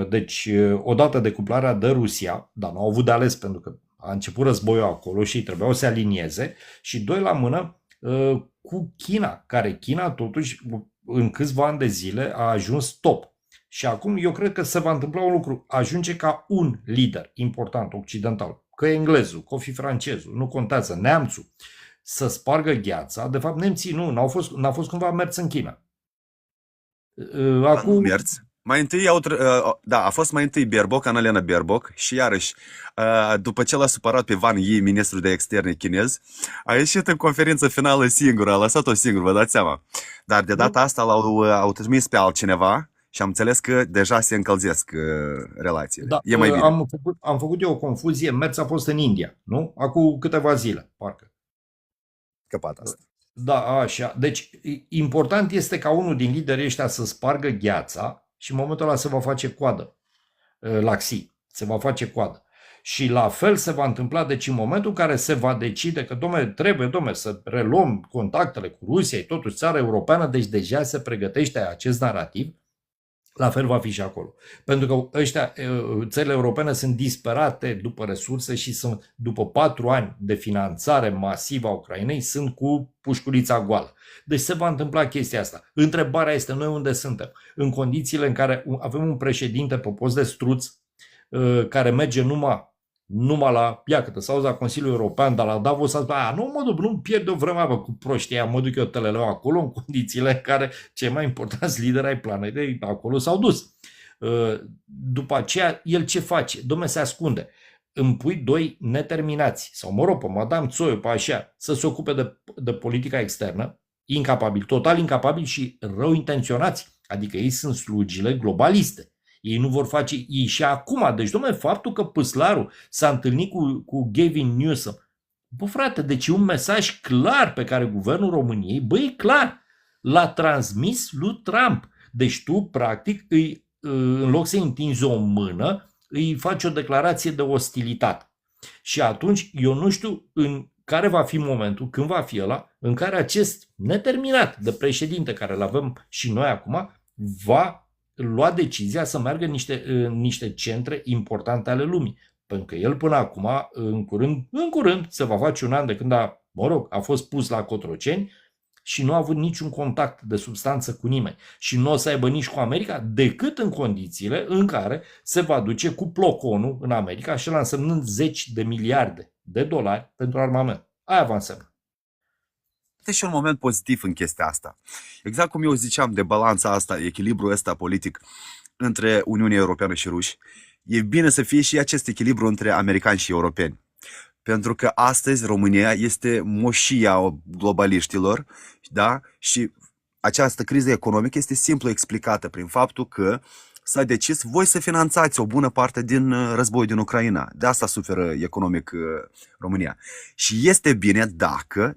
Deci, odată decuplarea de Rusia, dar nu au avut de ales pentru că a început războiul acolo și trebuiau să se alinieze, și doi la mână cu China, care China totuși în câțiva ani de zile a ajuns top. Și acum eu cred că se va întâmpla un lucru, ajunge ca un lider important occidental, că e englezul, că o fi francezul, nu contează, neamțul, să spargă gheața. De fapt nemții n-au fost cumva mers în China. Acum mers. Mai întâi a fost mai întâi Baerbock, Annalena Baerbock, și iarăși, după ce l-a supărat pe Wang Yi, ministrul de externe chinez, a ieșit în conferință finală singură, a lăsat-o singură, vă dați seama. Dar de data asta au trimis pe altcineva și am înțeles că deja se încălzesc relațiile. Da, e mai bine. Am făcut eu o confuzie, Merz a fost în India, nu? Acum câteva zile, parcă. Scăpat asta. Da, așa. Deci, important este ca unul din liderii ăștia să spargă gheața și în momentul ăla se va face coadă la Xi, se va face coadă. Și la fel se va întâmpla, deci în momentul în care se va decide că, trebuie să reluăm contactele cu Rusia, e totuși țară europeană, deci deja se pregătește acest narativ, la fel va fi și acolo. Pentru că țările europene sunt disperate după resurse și sunt, după 4 ani de finanțare masivă a Ucrainei, sunt cu pușculița goală. Deci se va întâmpla chestia asta. Întrebarea este noi unde suntem. În condițiile în care avem un președinte pe post de struț care merge numai la piacătă sau la Consiliul European, dar la Davos a spus, nu pierd o vreme cu proștia, mă duc eu teleleu acolo în condițiile în care cei mai importanți lideri ai planetei acolo s-au dus. După aceea, el ce face? Se ascunde. Îmi pui doi neterminați, sau pe Madame Țoiu, pe așa, să se ocupe de politica externă, incapabili, total incapabili și rău intenționați, adică ei sunt slugile globaliste. Ei nu vor face, ei și acum, deci faptul că Păslaru s-a întâlnit cu Gavin Newsom, frate, deci e un mesaj clar pe care guvernul României, e clar, l-a transmis lui Trump. Deci tu, practic, în loc să-i întinzi o mână, îi faci o declarație de ostilitate. Și atunci, eu nu știu în care va fi momentul, când va fi ăla, în care acest neterminat de președinte, care îl avem și noi acum, va lua decizia să meargă în niște centre importante ale lumii. Pentru că el până acum, în curând, se va face un an de când a fost pus la Cotroceni și nu a avut niciun contact de substanță cu nimeni. Și nu o să aibă nici cu America, decât în condițiile în care se va duce cu ploconul în America și la însemnând zeci de miliarde de dolari pentru armament. Aia va însemna. Este și un moment pozitiv în chestia asta. Exact cum eu ziceam de balanța asta, echilibrul ăsta politic între Uniunea Europeană și ruși, e bine să fie și acest echilibru între americani și europeni. Pentru că astăzi România este moșia globaliștilor, da? Și această criză economică este simplu explicată prin faptul că s-a decis voi să finanțați o bună parte din războiul din Ucraina. De asta suferă economic România. Și este bine dacă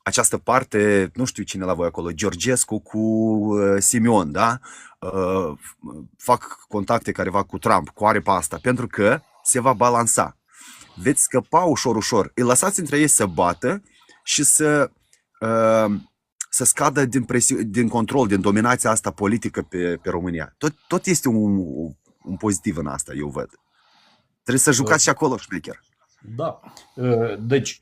această parte, nu știu cine la voi acolo, Georgescu cu Simion, da? Fac contacte careva cu Trump, cu aripa asta, pentru că se va balansa. Veți scăpa ușor. Îi lăsați între ei să bată și să scadă din control, din dominația asta politică pe România. Tot este un pozitiv în asta, eu văd. Trebuie să jucați și acolo, șmecher. Da. Deci,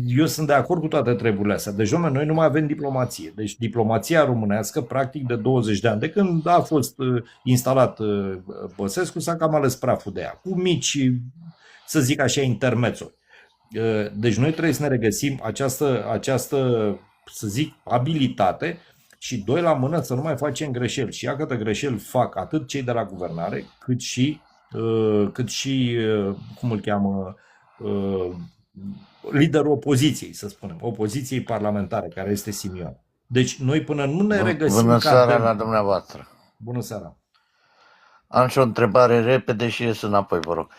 eu sunt de acord cu toate treburile astea. Deci, dom'le, noi nu mai avem diplomație. Deci, diplomația românească, practic, de 20 de ani, de când a fost instalat Băsescu, s-a cam ales praful de ea, cu mici, să zic așa, intermețuri. Deci, noi trebuie să ne regăsim această, să zic, abilitate și doi la mână să nu mai facem greșeli. Și iată greșeli fac atât cei de la guvernare, cât și cum îl cheamă, liderul opoziției, să spunem, opoziției parlamentare, care este Simion. Deci noi până nu ne regăsim... Bună seara la dumneavoastră. Bună seara. Am și o întrebare repede și ies înapoi, vă rog.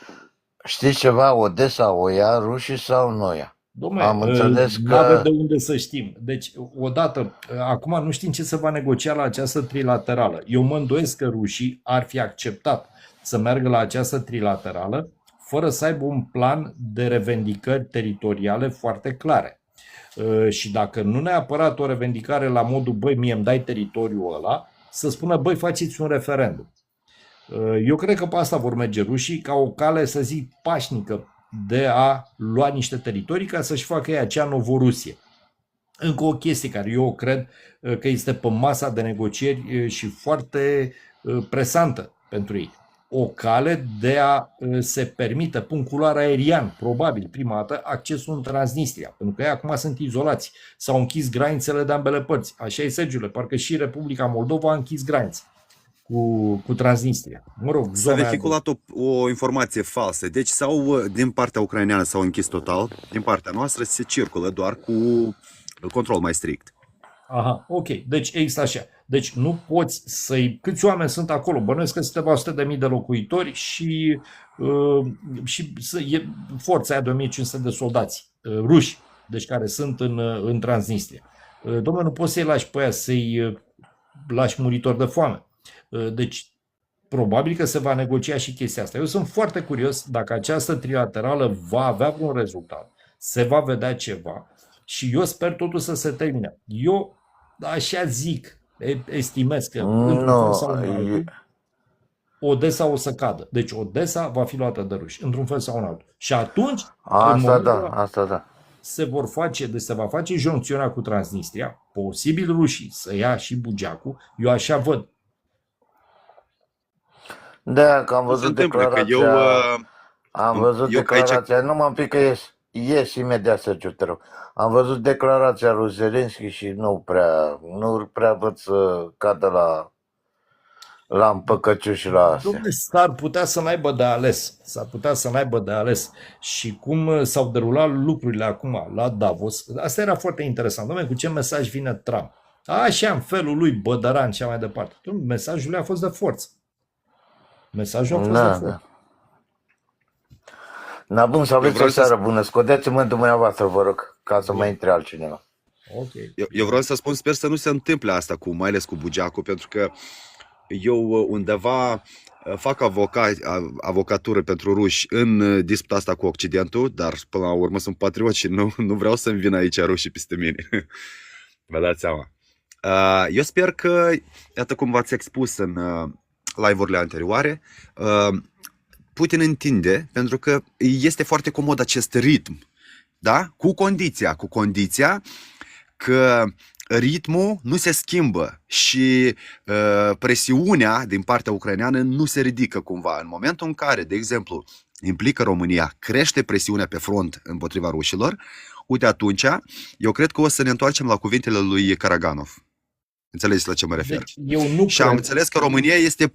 Știți ceva, Odessa o ia rușii sau nu ia? Am înțeles că... N-avem de unde să știm. Deci, odată, acum nu știm ce se va negocia la această trilaterală. Eu mă îndoiesc că rușii ar fi acceptat să meargă la această trilaterală fără să aibă un plan de revendicări teritoriale foarte clare. Și dacă nu neapărat o revendicare la modul, băi, mie îmi dai teritoriul ăla, să spună, băi, faceți un referendum. Eu cred că pe asta vor merge rușii ca o cale, să zic, pașnică de a lua niște teritorii ca să-și facă ei acea Novorusie. Încă o chestie care eu cred că este pe masa de negocieri și foarte presantă pentru ei. O cale de a se permite, pun culoare aerian, probabil prima dată, accesul în Transnistria, pentru că ei acum sunt izolați, s-au închis granițele de ambele părți. Așa e, Sergiule, parcă și Republica Moldova a închis granițe cu Transnistria. Mă rog, S-a vehiculat o informație falsă. Deci din partea ucraineană s-au închis total, din partea noastră se circulă doar cu control mai strict. Aha, ok. Deci există așa. Deci nu poți să-i... Câți oameni sunt acolo? Bănuiesc că sunt câteva sute de mii de locuitori și forța aia de 1500 de soldați ruși, deci care sunt în Transnistria. Dom'le, nu poți să-i lași pe aia, să-i lași muritori de foame. Deci probabil că se va negocia și chestia asta. Eu sunt foarte curios dacă această trilaterală va avea vreun rezultat, se va vedea ceva și eu sper totul să se termine. Eu așa zic, estimez că Odessa o să cadă. Deci Odessa va fi luată de ruși, într-un fel sau în altul. Și atunci Asta da. se va face joncțiunea cu Transnistria, posibil rușii să ia și Bugeacul, eu așa văd. Da, că am văzut declarația, numai un pic că ies imediat, Sergiu, te rog. Am văzut declarația lui Zelenski și nu prea văd să cadă la împăcăciu și la astea. Dom'le, s-ar putea să n-aibă de ales. Și cum s-au derulat lucrurile acum la Davos, asta era foarte interesant. Dom'le, cu ce mesaj vine Trump? Așa, în felul lui, bădăran și mai departe. Mesajul lui a fost de forță. Mesajul a fost de forță. Da, bun, să aveți o seară bună. Scodeți-mă dumneavoastră, vă rog, ca să mai intre altcineva. Okay. Eu vreau să spun, sper să nu se întâmple asta mai ales cu Bugeacul, pentru că eu undeva fac avocatură pentru ruși în disputa asta cu Occidentul, dar până la urmă sunt patriot și nu vreau să-mi vină aici rușii peste mine. Vă dați seama. Eu sper că, iată cum v-ați expus în live-urile anterioare, Putin întinde, pentru că este foarte comod acest ritm, da? Cu condiția că ritmul nu se schimbă și presiunea din partea ucraineană nu se ridică cumva. În momentul în care, de exemplu, implică România, crește presiunea pe front împotriva rușilor, uite atunci, eu cred că o să ne întoarcem la cuvintele lui Karaganov. Înțelegeți la ce mă refer? Deci, am înțeles că România este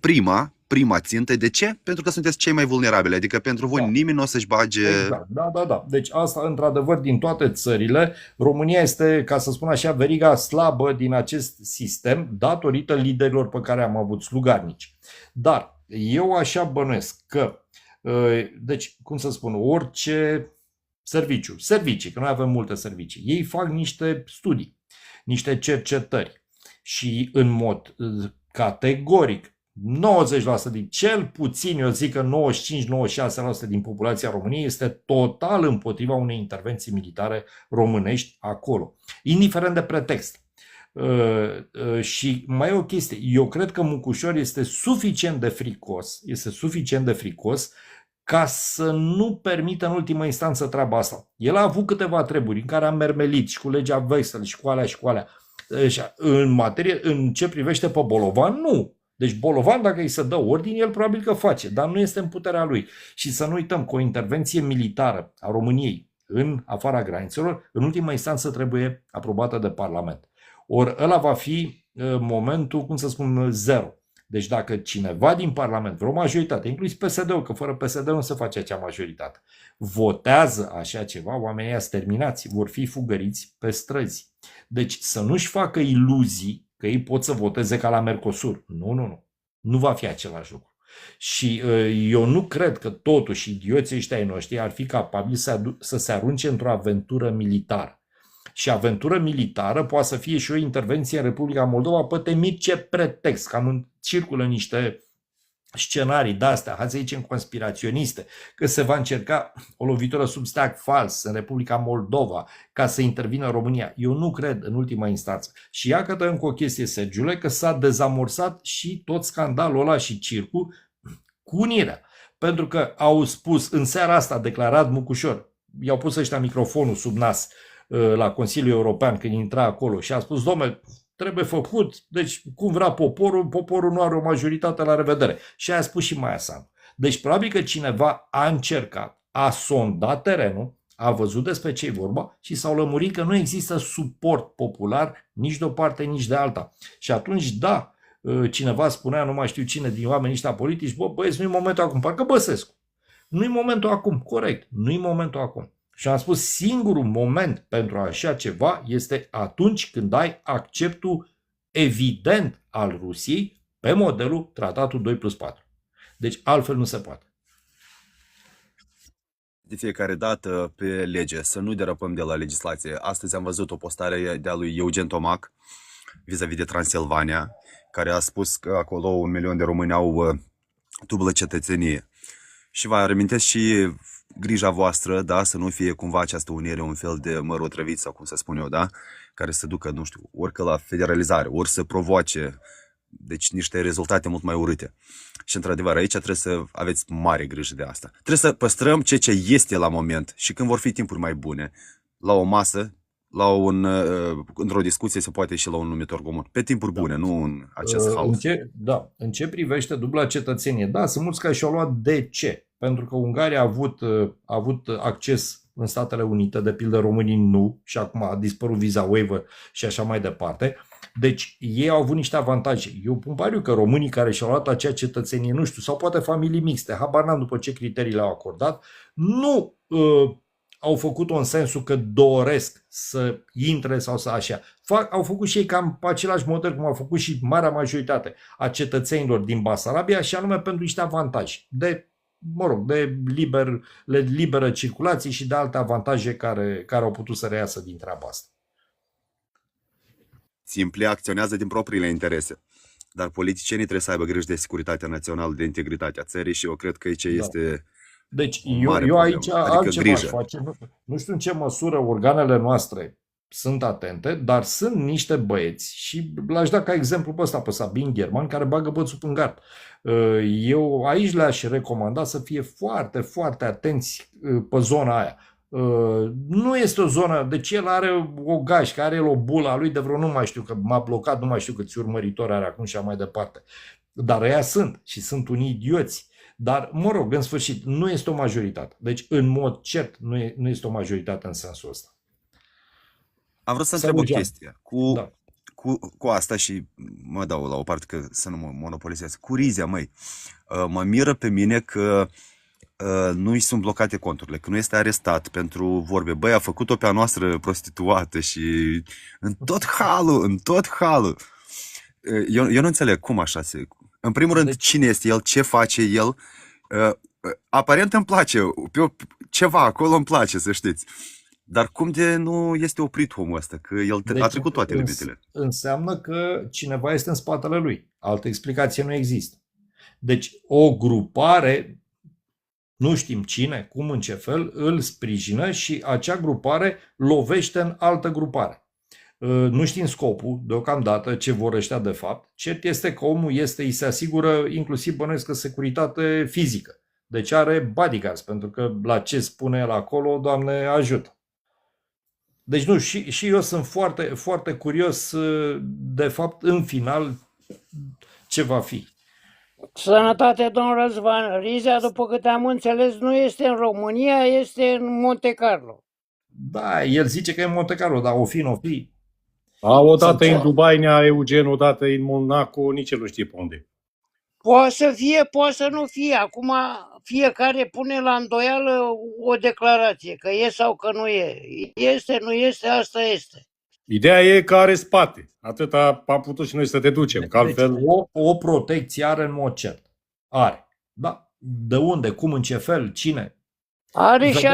prima țintă. De ce? Pentru că sunteți cei mai vulnerabili. Adică pentru voi nimeni nu o să-și bage... Exact. Da. Deci asta, într-adevăr, din toate țările, România este, ca să spun așa, veriga slabă din acest sistem, datorită liderilor pe care am avut, slugarnici. Dar eu așa bănuiesc că, deci, cum să spun, orice servicii, că noi avem multe servicii, ei fac niște studii, niște cercetări. Și în mod categoric, 90% din cel puțin, eu zic că 95-96% din populația României este total împotriva unei intervenții militare românești acolo, indiferent de pretext. Și mai e o chestie. Eu cred că Mucușor este suficient de fricos ca să nu permită în ultimă instanță treaba asta. El a avut câteva treburi în care a mermelit și cu legea Wessel și cu alea și cu alea. În ce privește pe Bolovan, nu. Deci Bolovan, dacă îi se dă ordine, el probabil că face, dar nu este în puterea lui. Și să nu uităm că o intervenție militară a României în afara granițelor, în ultima instanță trebuie aprobată de Parlament. Ori ăla va fi momentul, cum să spun, zero. Deci dacă cineva din Parlament, vreo majoritate, inclusiv PSD-ul, că fără PSD nu se face acea majoritate, votează așa ceva, oamenii ăia terminați, vor fi fugăriți pe străzi. Deci să nu-și facă iluzii că ei pot să voteze ca la Mercosur. Nu. Nu va fi același lucru. Și eu nu cred că totuși idioții ăștia ai noștri ar fi capabili să se arunce într-o aventură militară. Și aventură militară poate să fie și o intervenție în Republica Moldova pe temit ce pretext, cam circulă niște scenarii de-astea, hai să zicem conspiraționiste, că se va încerca o lovitură sub steag fals în Republica Moldova ca să intervină România. Eu nu cred în ultima instanță. Și ia că încă o chestie, Sergiule, că s-a dezamorsat și tot scandalul ăla și circul cu unirea. Pentru că au spus, în seara asta a declarat Mucușor, i-au pus ăștia microfonul sub nas la Consiliul European când intra acolo și a spus, dom'le, trebuie făcut, deci cum vrea poporul nu are o majoritate, la revedere. Și a spus și Maia Sandu. Deci probabil că cineva a încercat, a sondat terenul, a văzut despre ce e vorba și s-au lămurit că nu există suport popular nici de o parte, nici de alta. Și atunci, da, cineva spunea, nu mai știu cine din oamenii ăștia politici, băieți, nu-i momentul acum, parcă Băsescu. Nu-i momentul acum, corect, nu-i momentul acum. Și am spus, singurul moment pentru așa ceva este atunci când ai acceptul evident al Rusiei pe modelul tratatul 2+4. Deci altfel nu se poate. De fiecare dată pe lege, să nu derapăm de la legislație. Astăzi am văzut o postare de-a lui Eugen Tomac vis-a-vis de Transilvania, care a spus că acolo 1 milion de români au dublă cetățenie. Și vă reamintesc și grija voastră, da, să nu fie cumva această unire un fel de măr otrăvit sau cum să spun eu, da, care să ducă, nu știu, orică la federalizare, ori să provoace, deci niște rezultate mult mai urâte. Și într-adevăr, aici trebuie să aveți mare grijă de asta. Trebuie să păstrăm ceea ce este la moment și când vor fi timpuri mai bune, la o masă, într-o discuție se poate și la un numitor comun. Pe timpuri bune, nu în acest haos. În ce privește dubla cetățenie, da, sunt mulți care și-au luat de ce? Pentru că Ungaria a avut acces în Statele Unite, de pildă românii nu, și acum a dispărut visa waiver și așa mai departe. Deci ei au avut niște avantaje. Eu pun pariu că românii care și-au luat acea cetățenie, nu știu, sau poate familii mixte, habar n-am după ce criterii le-au acordat, nu au făcut-o în sensul că doresc să intre sau să așa. Au făcut și ei cam pe același model cum au făcut și marea majoritate a cetățenilor din Basarabia, și anume pentru niște avantaje de liberă circulație și de alte avantaje care au putut să reiasă din treaba asta. Simpli acționează din propriile interese. Dar politicienii trebuie să aibă grijă de securitatea națională, de integritatea țării și eu cred că aici este... Deci eu aici altceva aș face. Nu știu în ce măsură organele noastre sunt atente, dar sunt niște băieți și l-aș da ca exemplu pe ăsta, pe Sabin German, care bagă bățul în gard. Eu aici le-aș recomanda să fie foarte, foarte atenți pe zona aia. Nu este o zonă, deci el are o gașcă, are el o bulă a lui de vreo, nu mai știu, că m-a blocat, nu mai știu câți urmăritori are acum și așa mai departe. Dar ăia sunt și sunt unii idioți. Dar, mă rog, în sfârșit, nu este o majoritate. Deci, în mod cert, nu este o majoritate în sensul ăsta. Am vrut să întreb o chestie. Cu asta și mă dau la o parte că să nu mă monopolizez. Cu Rizia, măi, mă miră pe mine că nu-i sunt blocate conturile, că nu este arestat pentru vorbe. Băi, a făcut-o pe a noastră prostituată și în tot halul. Eu nu înțeleg cum așa se... În primul rând, cine este el, ce face el, aparent îmi place, ceva acolo îmi place, să știți. Dar cum de nu este oprit omul ăsta, că el a trecut toate limitele? Înseamnă că cineva este în spatele lui. Altă explicație nu există. Deci o grupare, nu știm cine, cum, în ce fel, îl sprijină și acea grupare lovește în altă grupare. Nu știm scopul, deocamdată, ce vor ăștia de fapt. Cert este că omul îi se asigură, inclusiv bănuiesc că securitate fizică. Deci are bodyguards, pentru că la ce spune el acolo, Doamne ajută. Deci nu, și eu sunt foarte, foarte curios, de fapt, în final, ce va fi. Sănătate, domn Răzvan. Riza, după câte am înțeles, nu este în România, este în Monte Carlo. Da, el zice că e în Monte Carlo, dar o fi. Odată e în Dubai, nea Eugen, odată e în Monaco, nici el nu știe pe unde. Poate să fie, poate să nu fie. Acum fiecare pune la îndoială o declarație, că e sau că nu e. Este, nu este, asta este. Ideea e că are spate. Atâta am putut și noi să te ducem, că altfel... Deci, o protecție are în mod cert. Are. Da. De unde, cum, în ce fel, cine? Are și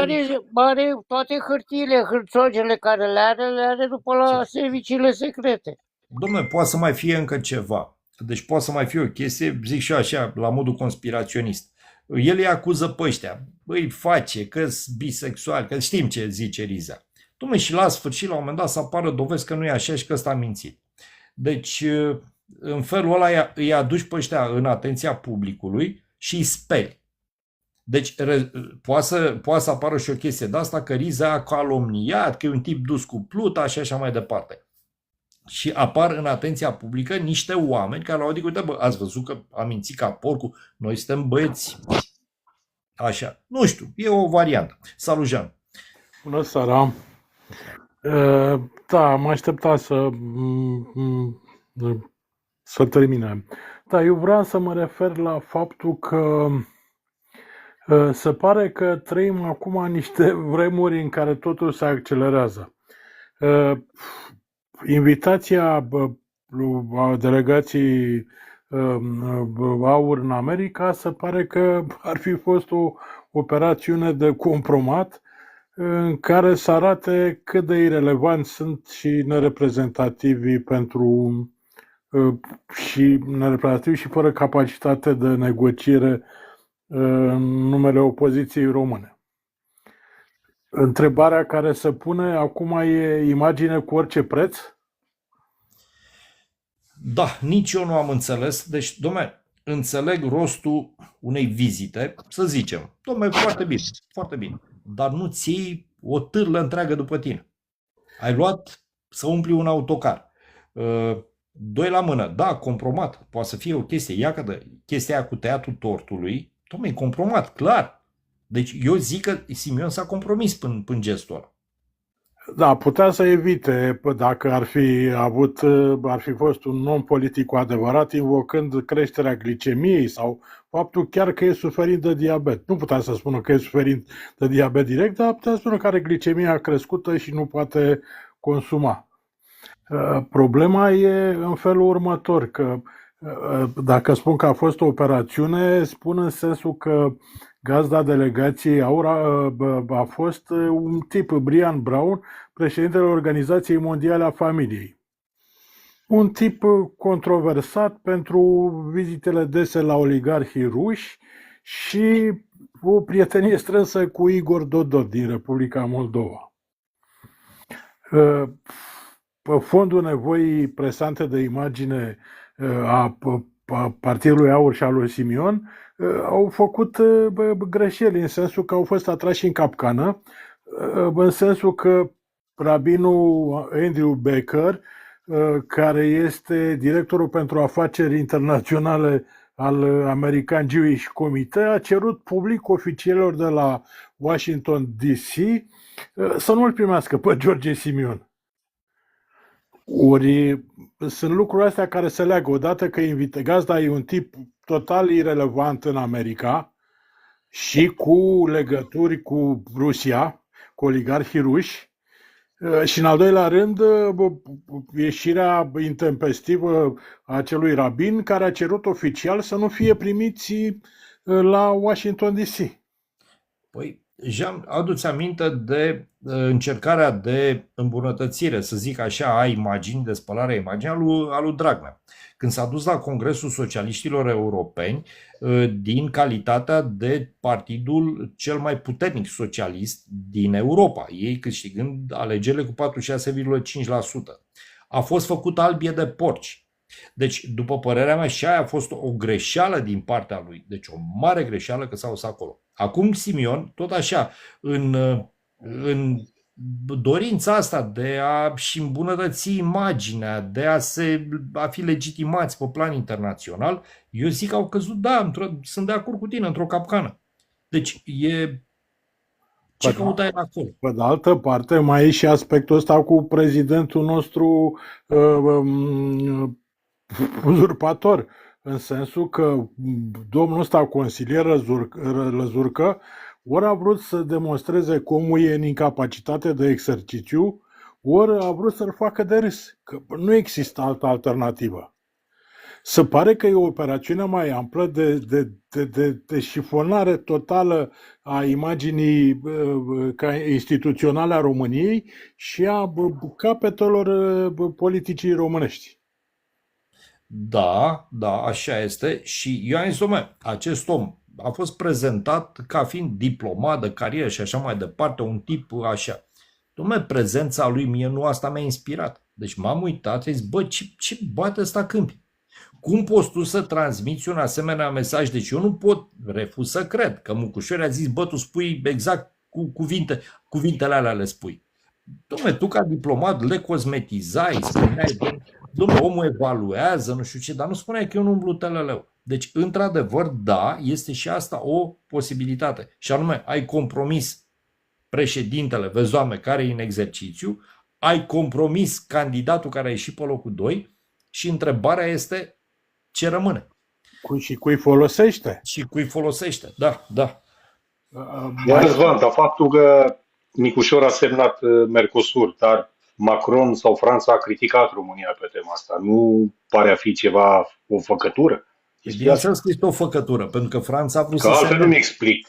are toate hârtiile, hârțogele care le are după la serviciile secrete. Dom'le, poate să mai fie încă ceva. Deci poate să mai fie o chestie, zic și eu așa, la modul conspiraționist. El îi acuză pe ăștia. Îi face că-s bisexual, că știm ce zice Riza. Dom'le, și la sfârșit, la un moment dat, să apară dovezi că nu e așa și că ăsta a mințit. Deci, în felul ăla îi aduci pe ăștia în atenția publicului și îi speri. Deci poate să apară și o chestie de asta, că Riza a calomniat, că e un tip dus cu pluta și așa mai departe. Și apar în atenția publică niște oameni care l-au zis, uite, bă, ați văzut că a mințit ca porcul, noi suntem băieți. Așa. Nu știu, e o variantă. Salut, Jean. Bună seara. Da, am așteptat să termine. Da, eu vreau să mă refer la faptul că se pare că trăim acum niște vremuri în care totul se accelerează. Invitația delegației AUR în America se pare că ar fi fost o operațiune de compromat în care să arate cât de irelevanți sunt și nereprezentativi și fără capacitate de negociere în numele opoziției române. Întrebarea care se pune acum e imagine cu orice preț? Da, nici eu nu am înțeles. Deci, dom'le, înțeleg rostul unei vizite, să zicem. Dom'le, foarte bine. Dar nu-ți iei o târlă întreagă după tine. Ai luat să umpli un autocar. Doi la mână, da, compromat. Poate să fie o chestie. Ia că de chestia aia cu tăiatul tortului, dom'le, e compromat, clar. Deci eu zic că Simion s-a compromis până gestul ăla. Da, putea să evite, dacă ar fi fost un om politic cu adevărat, invocând creșterea glicemiei sau faptul chiar că e suferind de diabet. Nu putea să spună că e suferind de diabet direct, dar putea să spună că are glicemia crescută și nu poate consuma. Problema e în felul următor, că dacă spun că a fost o operațiune, spun în sensul că gazda delegației AUR a fost un tip, Brian Brown, președintele Organizației Mondiale a Familiei. Un tip controversat pentru vizitele dese la oligarhii ruși și o prietenie strânsă cu Igor Dodon din Republica Moldova. Pe fondul nevoii presante de imagine a Partidului AUR și a lui Simion, au făcut greșeli în sensul că au fost atrași în capcană, în sensul că rabinul Andrew Baker, care este directorul pentru afaceri internaționale al American Jewish Committee, a cerut public oficialilor de la Washington DC să nu îl primească pe George Simion. Ori sunt lucruri astea care se leagă. Odată că gazda e un tip total irelevant în America și cu legături cu Rusia, cu oligarhii ruși, și în al doilea rând ieșirea intempestivă a acelui rabin care a cerut oficial să nu fie primiți la Washington DC. Păi, Jean, adu-ți aminte de încercarea de îmbunătățire, să zic așa, a imaginii, de spălare a imaginii a lui Dragnea. Când s-a dus la Congresul Socialiștilor Europeni, din calitatea de partidul cel mai puternic socialist din Europa, ei câștigând alegerile cu 46,5%. A fost făcut albie de porci. Deci, după părerea mea, și aia a fost o greșeală din partea lui. Deci o mare greșeală că s-a dus acolo. Acum Simion, tot așa, în dorința asta de a-și îmbunătăți imaginea, de a fi legitimați pe plan internațional, eu zic că au căzut, da, sunt de acord cu tine, într-o capcană. Deci ce căuta el acolo? Pe de altă parte, mai e și aspectul ăsta cu prezidentul nostru uzurpator, în sensul că domnul ăsta, consilier Răzurcă, ori a vrut să demonstreze cum e în incapacitate de exercițiu, ori a vrut să-l facă de râs, că nu există altă alternativă. Se pare că e o operațiune mai amplă de șifonare totală a imaginii instituționale a României și a capetelor politicii românești. Da, așa este. Și eu am zis, acest om a fost prezentat ca fiind diplomat de carieră și așa mai departe, un tip așa. Prezența lui mie nu asta mi-a inspirat. Deci m-am uitat și zis, ce bate ăsta câmpi? Cum poți tu să transmiți un asemenea mesaj? Deci eu nu pot refuz să cred că Mucușor a zis, tu spui exact cu cuvintele alea le spui. Tu ca diplomat le cosmetizai, spuneai, omul evaluează, nu știu ce, dar nu spuneai că eu nu umblu teleleu. Deci, într-adevăr, da, este și asta o posibilitate. Și anume, ai compromis președintele, vezi, care e în exercițiu, ai compromis candidatul care a ieșit pe locul 2 și întrebarea este ce rămâne. Și cui folosește. Și cui folosește, da. Răzvan, dar faptul că Micușor a semnat Mercosur, dar Macron sau Franța a criticat România pe tema asta. Nu pare a fi ceva, o făcătură? Bineînțeles că este o făcătură, pentru că Franța a vrut să altfel nu-mi explic.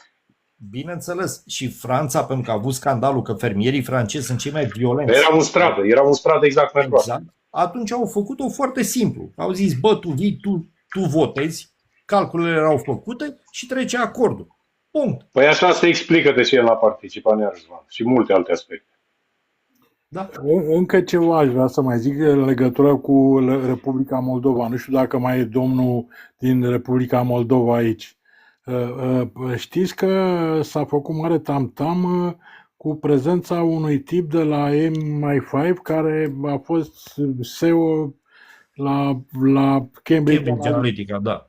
Bineînțeles, și Franța, pentru că a avut scandalul că fermierii francezi sunt cei mai violenți. Erau în stradă exact mai exact. Atunci au făcut-o foarte simplu. Au zis, tu vii, tu votezi, calculele erau făcute și trece acordul. Punct. Păi așa se explică de ce el n-a participat, Răzvan, și multe alte aspecte. Da. Încă ceva aș vrea să mai zic în legătură cu Republica Moldova. Nu știu dacă mai e domnul din Republica Moldova aici. Știți că s-a făcut mare tam-tam cu prezența unui tip de la MI5 care a fost CEO la Cambridge Analytica. Da.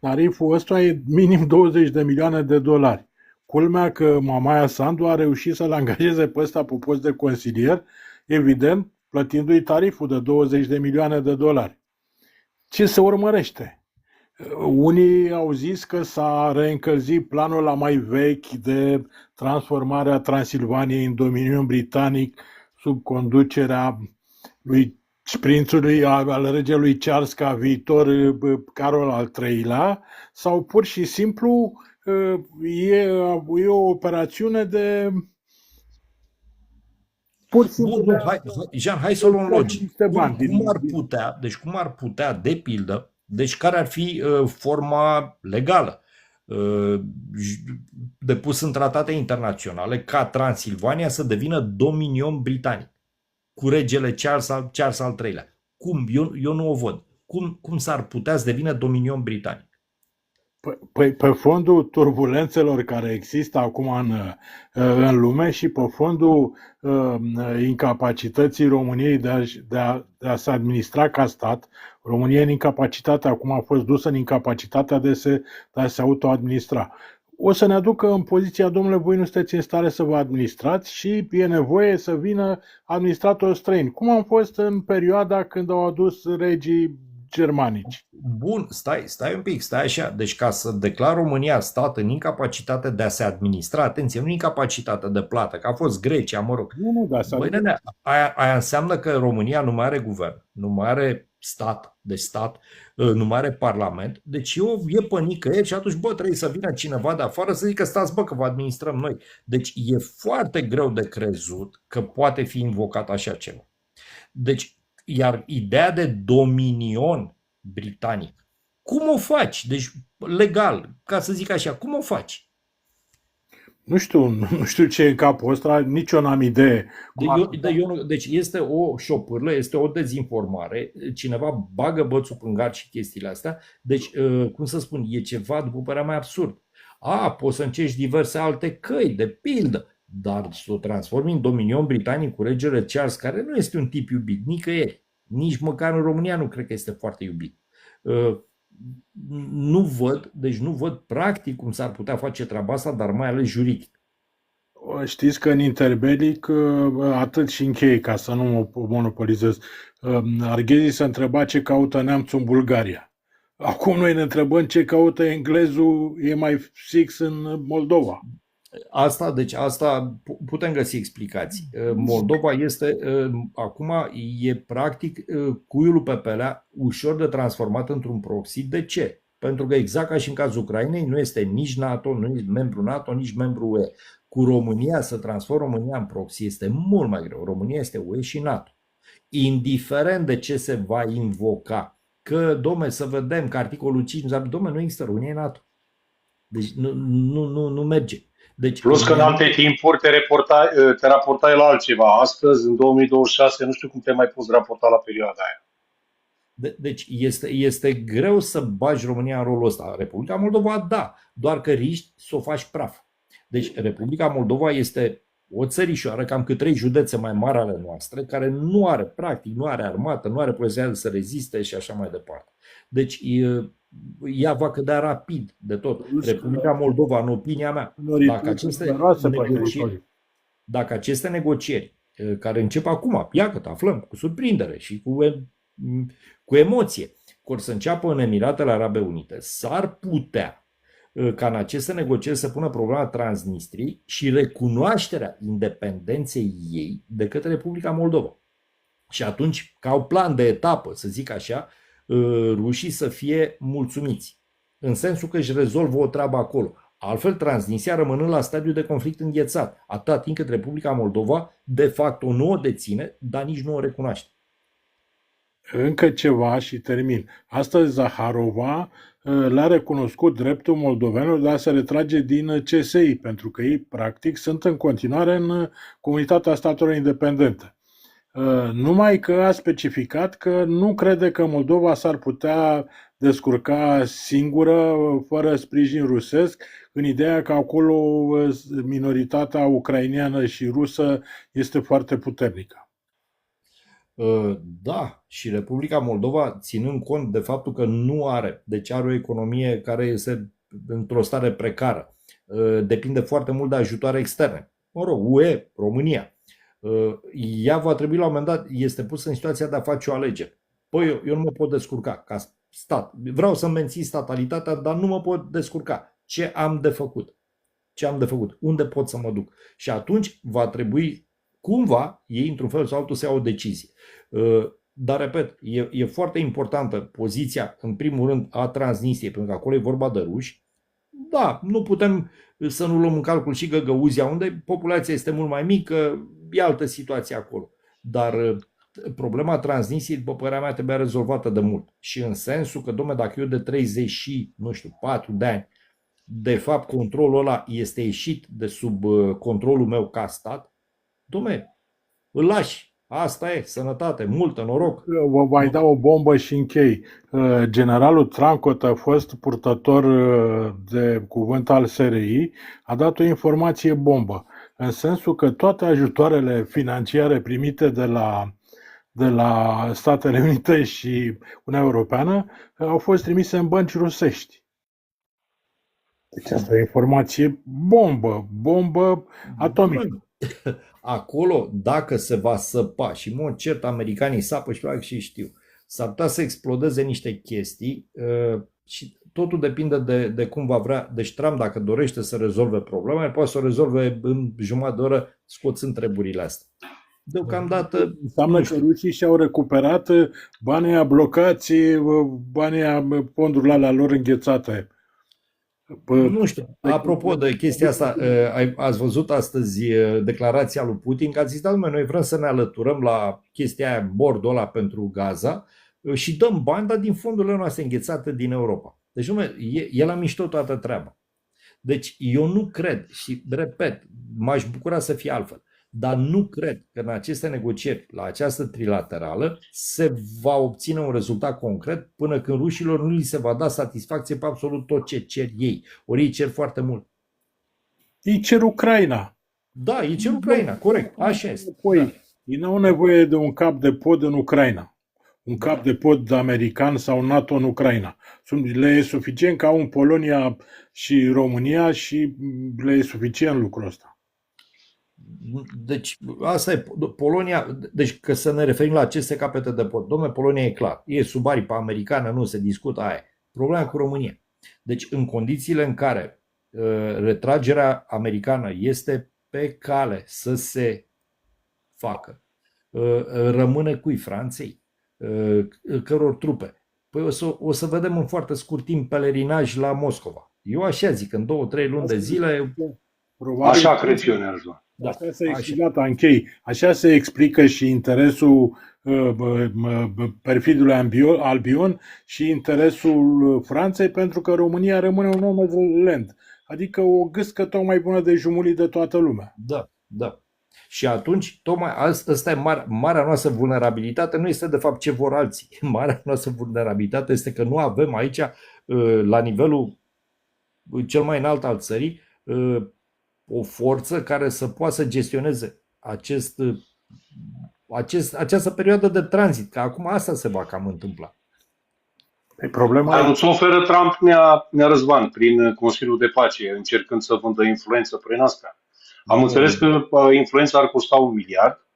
Tariful ăsta e minim 20 de milioane de dolari. Culmea că Mamaia Sandu a reușit să-l angajeze pe ăsta pe post de consilier, evident, plătindu-i tariful de 20 de milioane de dolari. Ce se urmărește? Unii au zis că s-a reîncălzit planul la mai vechi de transformarea Transilvaniei în dominion britanic sub conducerea lui prințului al regelui Charles ca viitor Carol al III-lea, sau pur și simplu e o operațiune de pur și simplu. Bun, Jean, hai să o luăm logic. Cum ar putea, de pildă, deci care ar fi forma legală de pus în tratate internaționale ca Transilvania să devină dominion britanic cu regele Charles al III-lea? Cum? Eu nu o văd. Cum s-ar putea să devină dominion britanic? Pe fondul turbulențelor care există acum în lume și pe fondul incapacității României de a se administra ca stat, România în incapacitate, acum a fost dusă în incapacitatea de a se autoadministra. O să ne aducă în poziția, domnule, voi nu sunteți în stare să vă administrați și e nevoie să vină administratori străini. Cum am fost în perioada când au adus regii germanici. Bun, stai un pic, stai așa. Deci ca să declar România stat în incapacitate de a se administra, atenție, nu incapacitate de plată, că a fost Grecia, mă rog. Nu, da, aia înseamnă că România nu mai are guvern, nu mai are stat, de stat, nu mai are parlament, deci e pe nicăieri și atunci, bă, trebuie să vină cineva de afară să zică, stați, bă, că vă administrăm noi. Deci e foarte greu de crezut că poate fi invocat așa ceva. Deci, iar ideea de dominion britanic, cum o faci? Deci, legal, ca să zic așa, cum o faci? Nu știu ce e în capul ăsta, nici eu n-am idee. Deci este o șopârlă, este o dezinformare, cineva bagă bățul în gard și chestiile astea, deci, cum să spun, e ceva, după părerea mea, absurd. Poți să încerci diverse alte căi, de pildă, dar să o transformi în dominion britanic cu regele Charles, care nu este un tip iubit nicăieri, nici măcar în România nu cred că este foarte iubit. Nu văd practic cum s-ar putea face treaba asta, dar mai ales juridic. Știți că în interbelic, atât și închei, ca să nu mă monopolizez, arghezii se întreba ce caută neamțul în Bulgaria. Acum noi ne întrebăm ce caută englezul MI6 în Moldova. Asta putem găsi explicații. Moldova este, acum e practic cuiul pe pelea ușor de transformat într-un proxy. De ce? Pentru că exact ca și în cazul Ucrainei, nu este nici NATO, nu este membru NATO, nici membru UE. Cu România, să transformă România în proxy este mult mai greu. România este UE și NATO. Indiferent de ce se va invoca, că, dom'le, să vedem că articolul 5, dom'le, nu există, România e NATO. Deci nu merge. Deci, Plus că în alte timpuri te raportai la altceva. Astăzi, în 2026, nu știu cum te mai poți raporta la perioada aia. Deci este greu să bagi România în rolul ăsta. Republica Moldova, da, doar că riști să o faci praf. Deci Republica Moldova este o țărișoară, cam cât 3 județe mai mari ale noastre, care nu are, practic, nu are armată, nu are posibilitatea să reziste și așa mai departe. Deci ea va cădea rapid de tot. Republica Moldova, în opinia mea, dacă aceste negocieri care încep acum, iată, aflăm, cu surprindere și cu emoție, că or să înceapă în Emiratele Arabe Unite, s-ar putea ca în aceste negocieri să pună problema Transnistriei și recunoașterea independenței ei de către Republica Moldova. Și atunci, ca un plan de etapă, să zic așa, rușii să fie mulțumiți, în sensul că își rezolvă o treabă acolo. Altfel, Transnistria rămânând la stadiu de conflict înghețat, atâta timp cât Republica Moldova de fapt nu o deține, dar nici nu o recunoaște. Încă ceva și termin. Astăzi Zaharova le-a recunoscut dreptul moldovenilor de a se retrage din CSI, pentru că ei, practic, sunt în continuare în Comunitatea Statelor Independente. Numai că a specificat că nu crede că Moldova s-ar putea descurca singură, fără sprijin rusesc, în ideea că acolo minoritatea ucraineană și rusă este foarte puternică. Da, și Republica Moldova, ținând cont de faptul că nu are, deci are o economie care este într-o stare precară, depinde foarte mult de ajutoare externe. Mă rog, UE, România. Ea va trebui la un moment dat, este pusă în situația de a face o alegere. Păi eu nu mă pot descurca ca stat. Vreau să mențin statalitatea, dar nu mă pot descurca. Ce am de făcut? Unde pot să mă duc? Și atunci va trebui cumva ei, într-un fel sau altul, să iau o decizie. Dar, repet, e foarte importantă poziția, în primul rând, a Transnistriei, pentru că acolo e vorba de ruși. Da, nu putem să nu luăm în calcul și Găgăuzia, unde populația este mult mai mică, e altă situație acolo. Dar problema Transnistriei, după părerea mea, trebuia rezolvată de mult. Și în sensul că, dom'le, dacă eu de 34 de ani, de fapt, controlul ăla este ieșit de sub controlul meu ca stat, dom'le, îl lași. Asta e, sănătate, multă, noroc. Vă mai dau o bombă și închei. Generalul Trancot, a fost purtător de cuvânt al SRI, a dat o informație bombă, în sensul că toate ajutoarele financiare primite de la Statele Unite și Uniunea Europeană au fost trimise în bănci rusești. Deci asta e informație bombă atomică. Acolo, dacă se va săpa, și în mod cert americanii sapă și probabil și știu, s-ar putea să explodeze niște chestii și totul depinde de cum va vrea. Deci Trump, dacă dorește să rezolve problema, poate să o rezolve în jumătate de oră scoțând treburile astea. Deocamdată, Înseamnă nu că știu. rușii și-au recuperat banii aia blocați, banii aia, fondurile alea lor înghețate. Nu știu. Apropo de chestia asta, ați văzut astăzi declarația lui Putin, că a zis, da, noi vrem să ne alăturăm la chestia aia, bordul ăla pentru Gaza și dăm bani, dar din fondurile noastre înghețate din Europa. Deci, el a mișto toată treaba. Deci, eu nu cred, și repet, m-aș bucura să fie altfel, dar nu cred că în aceste negocieri, la această trilaterală, se va obține un rezultat concret până când rușilor nu li se va da satisfacție pe absolut tot ce cer ei. Ori ei cer foarte mult. Ei cer Ucraina. Da, ei cer Ucraina, corect, așa este. Păi, ei n-au nevoie de un cap de pod în Ucraina. Un cap de pod american sau NATO în Ucraina. Le e suficient că au în Polonia și România și le e suficient lucrul ăsta. Deci, asta e Polonia, deci că să ne referim la aceste capete de pod. Dom'le, Polonia e clar, e sub aripa americană, nu se discută aia. Problema cu România. Deci, în condițiile în care retragerea americană este pe cale să se facă, rămâne cui? Franței? Căror trupe? Păi o să vedem în foarte scurt timp pelerinaj la Moscova. Eu așa zic, în 2-3 luni de zile. Probabil, Așa cred și eu, Nerzvan. Da, așa se explică și interesul perfidului Albion și interesul Franței, pentru că România rămâne un om lent. Adică o gâscă tocmai bună de jumulii de toată lumea. Da, da. Și atunci, tocmai asta e marea noastră vulnerabilitate, nu este de fapt ce vor alții. Marea noastră vulnerabilitate este că nu avem aici, la nivelul cel mai înalt al țării, o forță care să poată să gestioneze această perioadă de tranzit, că acum asta se va cam întâmpla. Dar nu-ți oferă Trump, Răzvan, prin Consiliul de Pace, încercând să vândă influență prin asta. Am înțeles că influența ar costa 1 miliard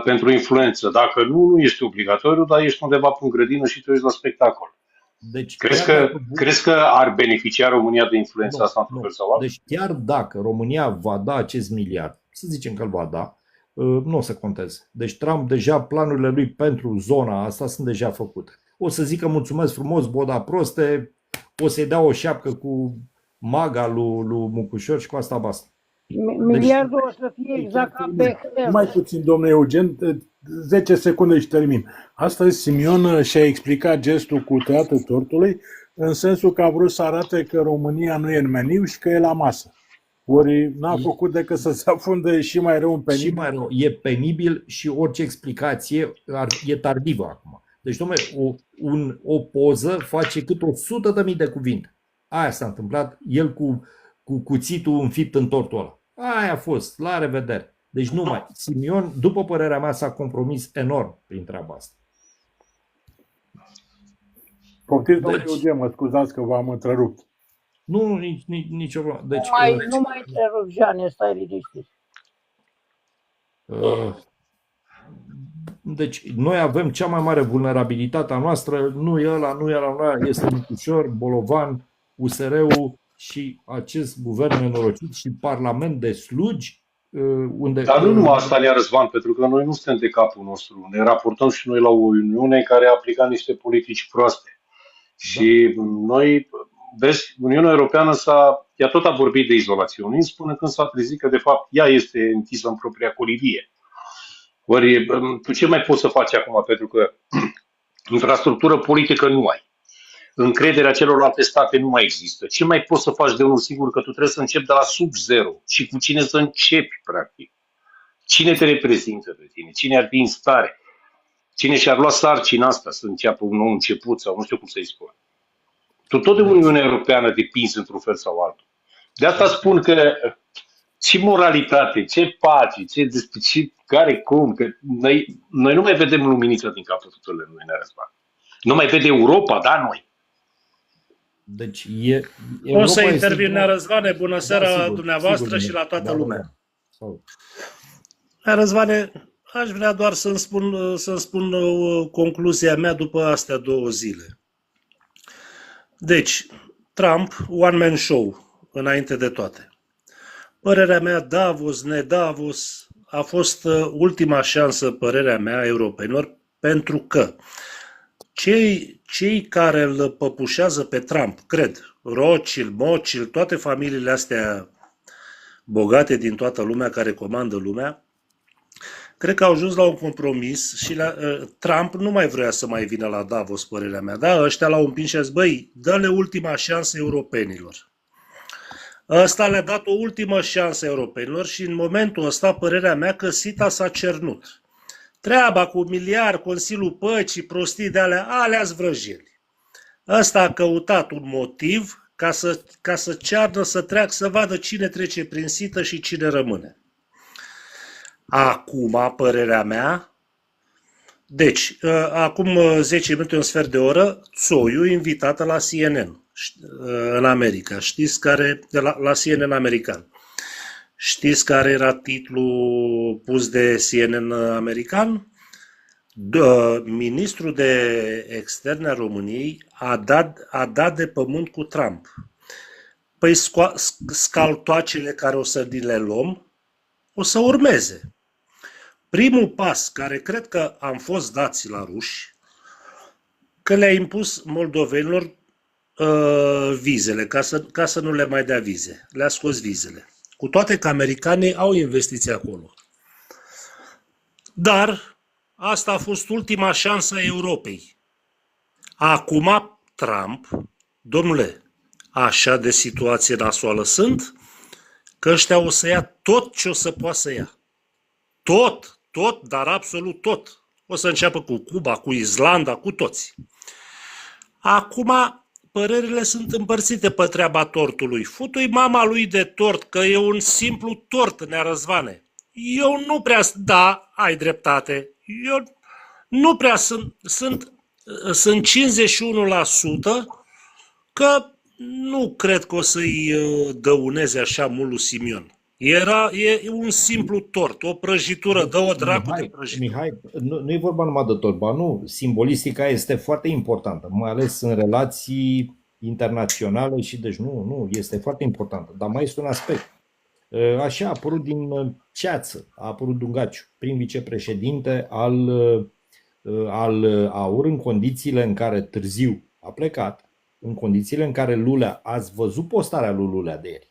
pentru influență. Dacă nu este obligatoriu, dar ești undeva pe grădină și te uiți la spectacol. Deci, crezi că ar beneficia România de influența asta într-un fel sau altul? Deci chiar dacă România va da acest miliard, să zicem că îl va da, nu o să conteze. Deci Trump deja, planurile lui pentru zona asta sunt deja făcute. O să zică mulțumesc frumos, boda proste, o să-i dea o șapcă cu maga lui Mucușor și cu asta basta. Miliardul o să fie exact ca pe Mai puțin, domnule Eugen, 10 secunde și termin. Astăzi Simion și-a explicat gestul cu tăiatul tortului în sensul că a vrut să arate că România nu e în meniu și că e la masă. Ori n-a făcut decât să se afunde și mai rău în penibil. Și mai rău, e penibil și orice explicație e tardivă acum. Deci, dom'le, o poză face cât 100.000 de cuvinte. Aia s-a întâmplat, el cu cuțitul înfipt în tortul ăla. Aia a fost, la revedere. Deci numai, Simion, după părerea mea, s-a compromis enorm prin treaba asta. Poftiți, domnule Eugen, mă scuzați că v-am întrerupt. Nu, nicio problemă. Deci, nu mai întrerup, Jeane, stai liniștit. Deci noi avem cea mai mare vulnerabilitate a noastră, nu e ăla, este Mucușor, Bolovan, USR-ul și acest guvern nenorocit și parlament de slugi. Dar nu numai asta, Răzvan, pentru că noi nu suntem de capul nostru. Ne raportăm și noi la o Uniune care a aplicat niște politici proaste. Și noi, vezi, Uniunea Europeană ea tot a vorbit de izolaționism până când s-a trezit că de fapt ea este închisă în propria colivie. Ori tu ce mai poți să faci acum? Pentru că infrastructură politică nu ai. Încrederea celorlalte state nu mai există. Ce mai poți să faci de unul singur? Că tu trebuie să începi de la sub zero. Și cu cine să începi, practic? Cine te reprezintă pe tine? Cine ar fi în stare? Cine și-ar lua sarcina asta să înceapă un nou început sau nu știu cum să-i spun? Tu tot de Uniunea Europeană depinzi într-un fel sau altul. De asta spun că ce moralitate, ce pace, care cum, că noi nu mai vedem luminița din capătul lui Răzvan. Nu mai vede Europa, da, noi. Deci o să intervin, Răzvane, bună seara dumneavoastră sigur, și la toată lumea. Răzvane, aș vrea doar să-mi spun concluzia mea după astea 2 zile. Deci, Trump, one man show, înainte de toate. Părerea mea, Davos, ne-Davos, a fost ultima șansă, părerea mea, a europenilor, pentru că cei care îl păpușează pe Trump, cred, Rothschild, Mochill, toate familiile astea bogate din toată lumea, care comandă lumea, cred că au ajuns la un compromis și Trump nu mai vrea să mai vină la Davos, părerea mea. Da, ăștia l-au împins și a zis, băi, dă-le ultima șansă europenilor. Ăsta le-a dat o ultimă șansă europenilor și în momentul ăsta, părerea mea, că SITA s-a cernut. Treaba cu miliard, Consiliul Păcii, prostii de alea-s vrăjeli. Ăsta a căutat un motiv ca să cearnă, să treacă, să vadă cine trece prin sită și cine rămâne. Acum, părerea mea, deci, acum 10 minute, un sfert de oră, Țoiu invitată la CNN în America. Știți care, la CNN american. Știți care era titlul pus de CNN american? Ministrul de externe a României a dat de pământ cu Trump. Păi scaltoacele care o să ni le luăm o să urmeze. Primul pas care cred că am fost dați la ruși, că le-a impus moldovenilor vizele, ca să nu le mai dea vize. Le-a scos vizele. Cu toate că americanii au investiții acolo. Dar asta a fost ultima șansă a Europei. Acum Trump, domnule, așa de situație nasoală sunt, că ăștia o să ia tot ce o să poată să ia. Tot, dar absolut tot. O să înceapă cu Cuba, cu Islanda, cu toți. Acum părerile sunt împărțite pe treaba tortului. Futu-i mama lui de tort, că e un simplu tort, Nea Răzvane. Eu nu prea, da, ai dreptate, eu nu prea sunt 51%, că nu cred că o să-i dăuneze așa mult lui Simion. E un simplu tort, o prăjitură, dă-o dracu de prăjitură. Mihai, nu e vorba numai de tort, ba nu, simbolistica este foarte importantă, mai ales în relații internaționale și deci nu, este foarte importantă. Dar mai este un aspect. Așa a apărut din ceață, a apărut Dungaciu, prim vicepreședinte al AUR, în condițiile în care târziu a plecat, în condițiile în care Lulea, ați văzut postarea lui Lulea de ieri,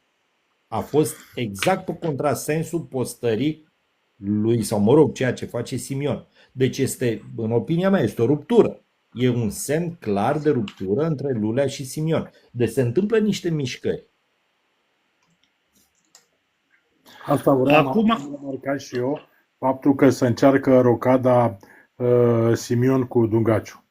a fost exact pe contrasensul postării lui, sau mă rog, ceea ce face Simion. Deci este, în opinia mea, este o ruptură. E un semn clar de ruptură între Lulea și Simion. Deci se întâmplă niște mișcări. Asta vreau să marca și eu, faptul că se încearcă rocada Simion cu Dungaciu.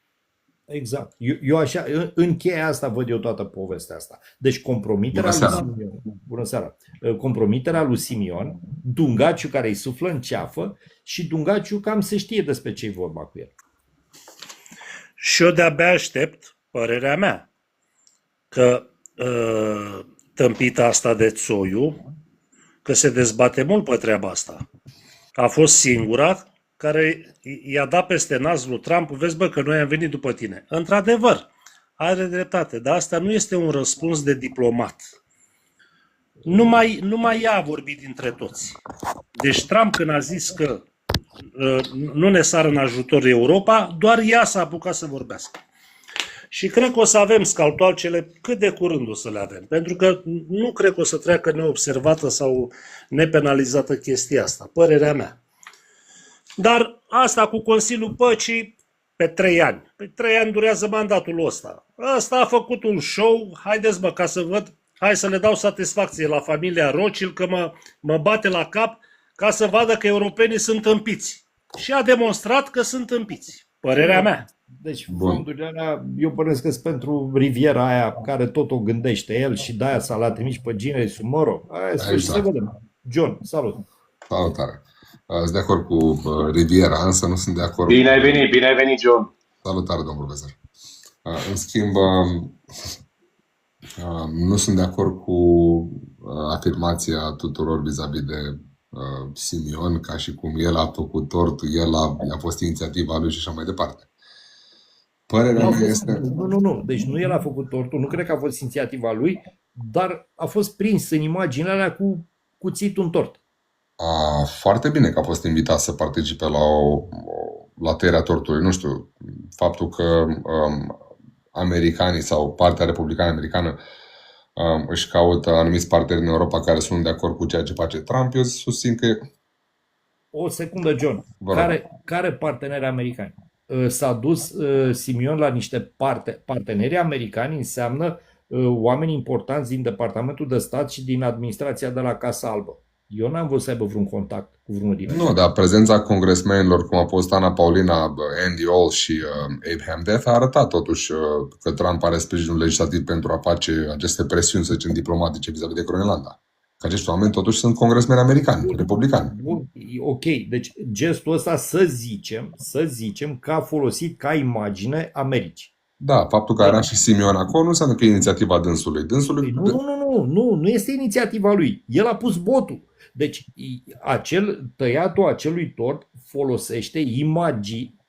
Exact. Eu așa, în cheia asta văd eu toată povestea asta. Deci compromiterea lui Simion, bună seara, compromiterea lui Simion, Dungaciu care îi suflă în ceafă și Dungaciu cam se știe despre ce-i vorba cu el. Și eu de-abia aștept, părerea mea, că tâmpita asta de Țoiu, că se dezbate mult pe treaba asta. A fost singura care i-a dat peste nas lui Trump, vezi bă că noi am venit după tine. Într-adevăr, are dreptate, dar asta nu este un răspuns de diplomat. Numai ea a vorbit dintre toți. Deci Trump când a zis că nu ne sară în ajutor Europa, doar ea s-a apucat să vorbească. Și cred că o să avem scaltoalcele cât de curând o să le avem. Pentru că nu cred că o să treacă neobservată sau nepenalizată chestia asta. Părerea mea. Dar asta cu Consiliul Păcii pe 3 ani. Pe 3 ani durează mandatul ăsta. Ăsta a făcut un show. Haideți mă ca să văd. Hai să le dau satisfacție la familia Rothschild că mă bate la cap ca să vadă că europenii sunt împiți. Și a demonstrat că sunt împiți. Părerea mea. Deci fondurile alea, eu păresc că sunt pentru Riviera aia care tot o gândește el și de-aia s-a trimis pe Ginele și mă rog. Exact. Să vedem. John, salut. Salutare. Sunt de acord cu Riviera, însă nu sunt de acord Bine ai venit, John. Salutare, domnul profesor. În schimb, nu sunt de acord cu afirmația tuturor vis-a-vis de Simion, ca și cum el a făcut tortul, a fost inițiativa lui și așa mai departe. Părerea mea este... Nu. Deci nu el a făcut tortul, nu cred că a fost inițiativa lui, dar a fost prins în imaginea alea cu cuțitul în tort. Foarte bine că a fost invitat să participe la tăierea tortului. Nu știu, faptul că americanii sau partea republicană americană își caută anumiți parteneri în Europa care sunt de acord cu ceea ce face Trump, eu susțin că... O secundă, John. Vă rog. Care parteneri americani? S-a dus Simion la niște parteneri americani, înseamnă oameni importanți din Departamentul de Stat și din administrația de la Casa Albă. Eu n-am vrut să aibă vreun contact cu vreunul din ei. Nu, dar prezența congresmenilor, cum a fost Ana Paulina, Andy Oll și Abe Hamdeth, a arătat totuși că Trump are sprijinul legislativ pentru a face aceste presiuni, să zicem, diplomatice vis-a-vis de Groenlanda. Că acești oameni totuși sunt congresmeni americani, republicani. Bun, ok, deci gestul ăsta să zicem că a folosit ca imagine Americii. Da, faptul că era și Simion acolo nu înseamnă că e inițiativa dânsului. Nu este inițiativa lui. El a pus botul. Deci tăiatul acelui tort folosește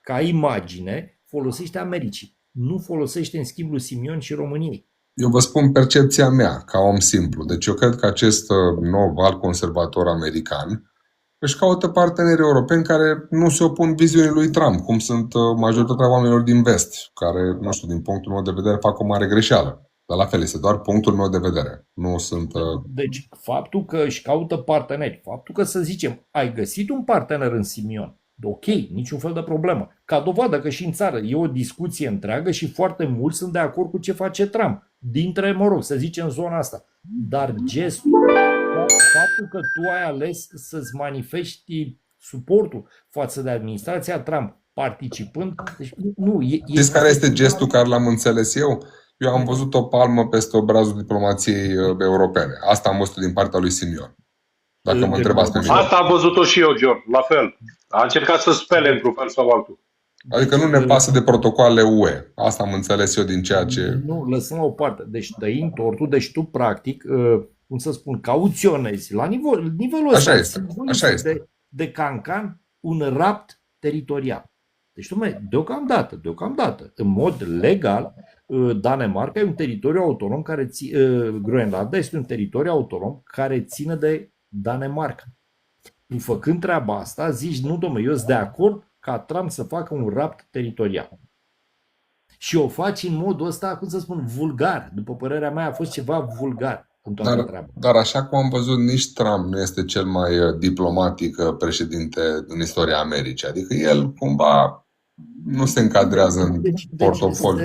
ca imagine, folosește Americii. Nu folosește în schimb lui Simion și României. Eu vă spun percepția mea, ca om simplu. Deci eu cred că acest nou val conservator american își caută parteneri europeni care nu se opun viziunii lui Trump, cum sunt majoritatea oamenilor din vest, care, nu știu, din punctul meu de vedere, fac o mare greșeală. Dar la fel, este doar punctul meu de vedere. Nu sunt... Deci, faptul că își caută parteneri, faptul că, să zicem, ai găsit un partener în Simion, ok, niciun fel de problemă. Ca dovadă că și în țară e o discuție întreagă și foarte mulți sunt de acord cu ce face Trump. Dintre, să zicem, zona asta. Dar gestul, faptul că tu ai ales să-ți manifesti suportul față de administrația Trump, participând, deci nu... Știți care este gestul care l-am înțeles eu? Eu am văzut o palmă peste obrazul diplomației europene. Asta am văzut din partea lui Simion. Dacă mă întrebați pe mine. Asta am văzut-o și eu, John, la fel. A încercat să spele într-un fel sau altul. Adică nu ne pasă de protocoalele UE. Asta am înțeles eu din ceea ce... Nu, lăsăm la o parte. Deci tăind tortul, deci tu practic, cum să spun, cauționezi la nivelul ăsta. Așa este. De cancan un rapt teritorial. Deci, deocamdată, în mod legal, Danemarca e un teritoriu autonom Groenlanda este un teritoriu autonom care ține de Danemarca. Tu făcând treaba asta, zici, nu domnule, eu sunt de acord ca Trump să facă un rapt teritorial. Și o faci în modul ăsta, cum să spun, vulgar. După părerea mea a fost ceva vulgar în toată treaba. Dar așa cum am văzut, nici Trump nu este cel mai diplomatic președinte în istoria Americii. Adică el cumva nu se încadrează în portofoliu.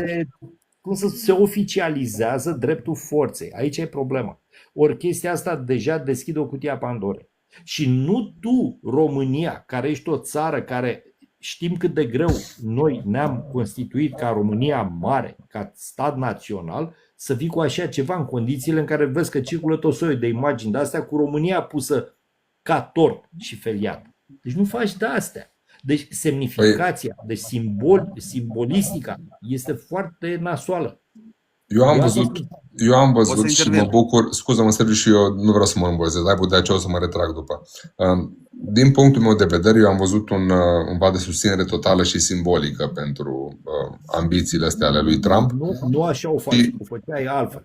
Se oficializează dreptul forței. Aici e problema. Ori chestia asta deja deschide o cutie a Pandorei. Și nu tu, România, care ești o țară care știm cât de greu noi ne-am constituit ca România mare, ca stat național, să vii cu așa ceva în condițiile în care vezi că circulă tot soiul de imagini de astea cu România pusă ca tort și feliat. Deci nu faci de astea. Deci semnificația, deci simbolistica este foarte nasoală. Eu am văzut și mă bucur, scuză-mă, Sergiu, și eu nu vreau să mă învățez, de aceea o să mă retrag după. Din punctul meu de vedere, eu am văzut un val de susținere totală și simbolică pentru ambițiile astea ale lui Trump. Nu așa o faci, o făceai altfel.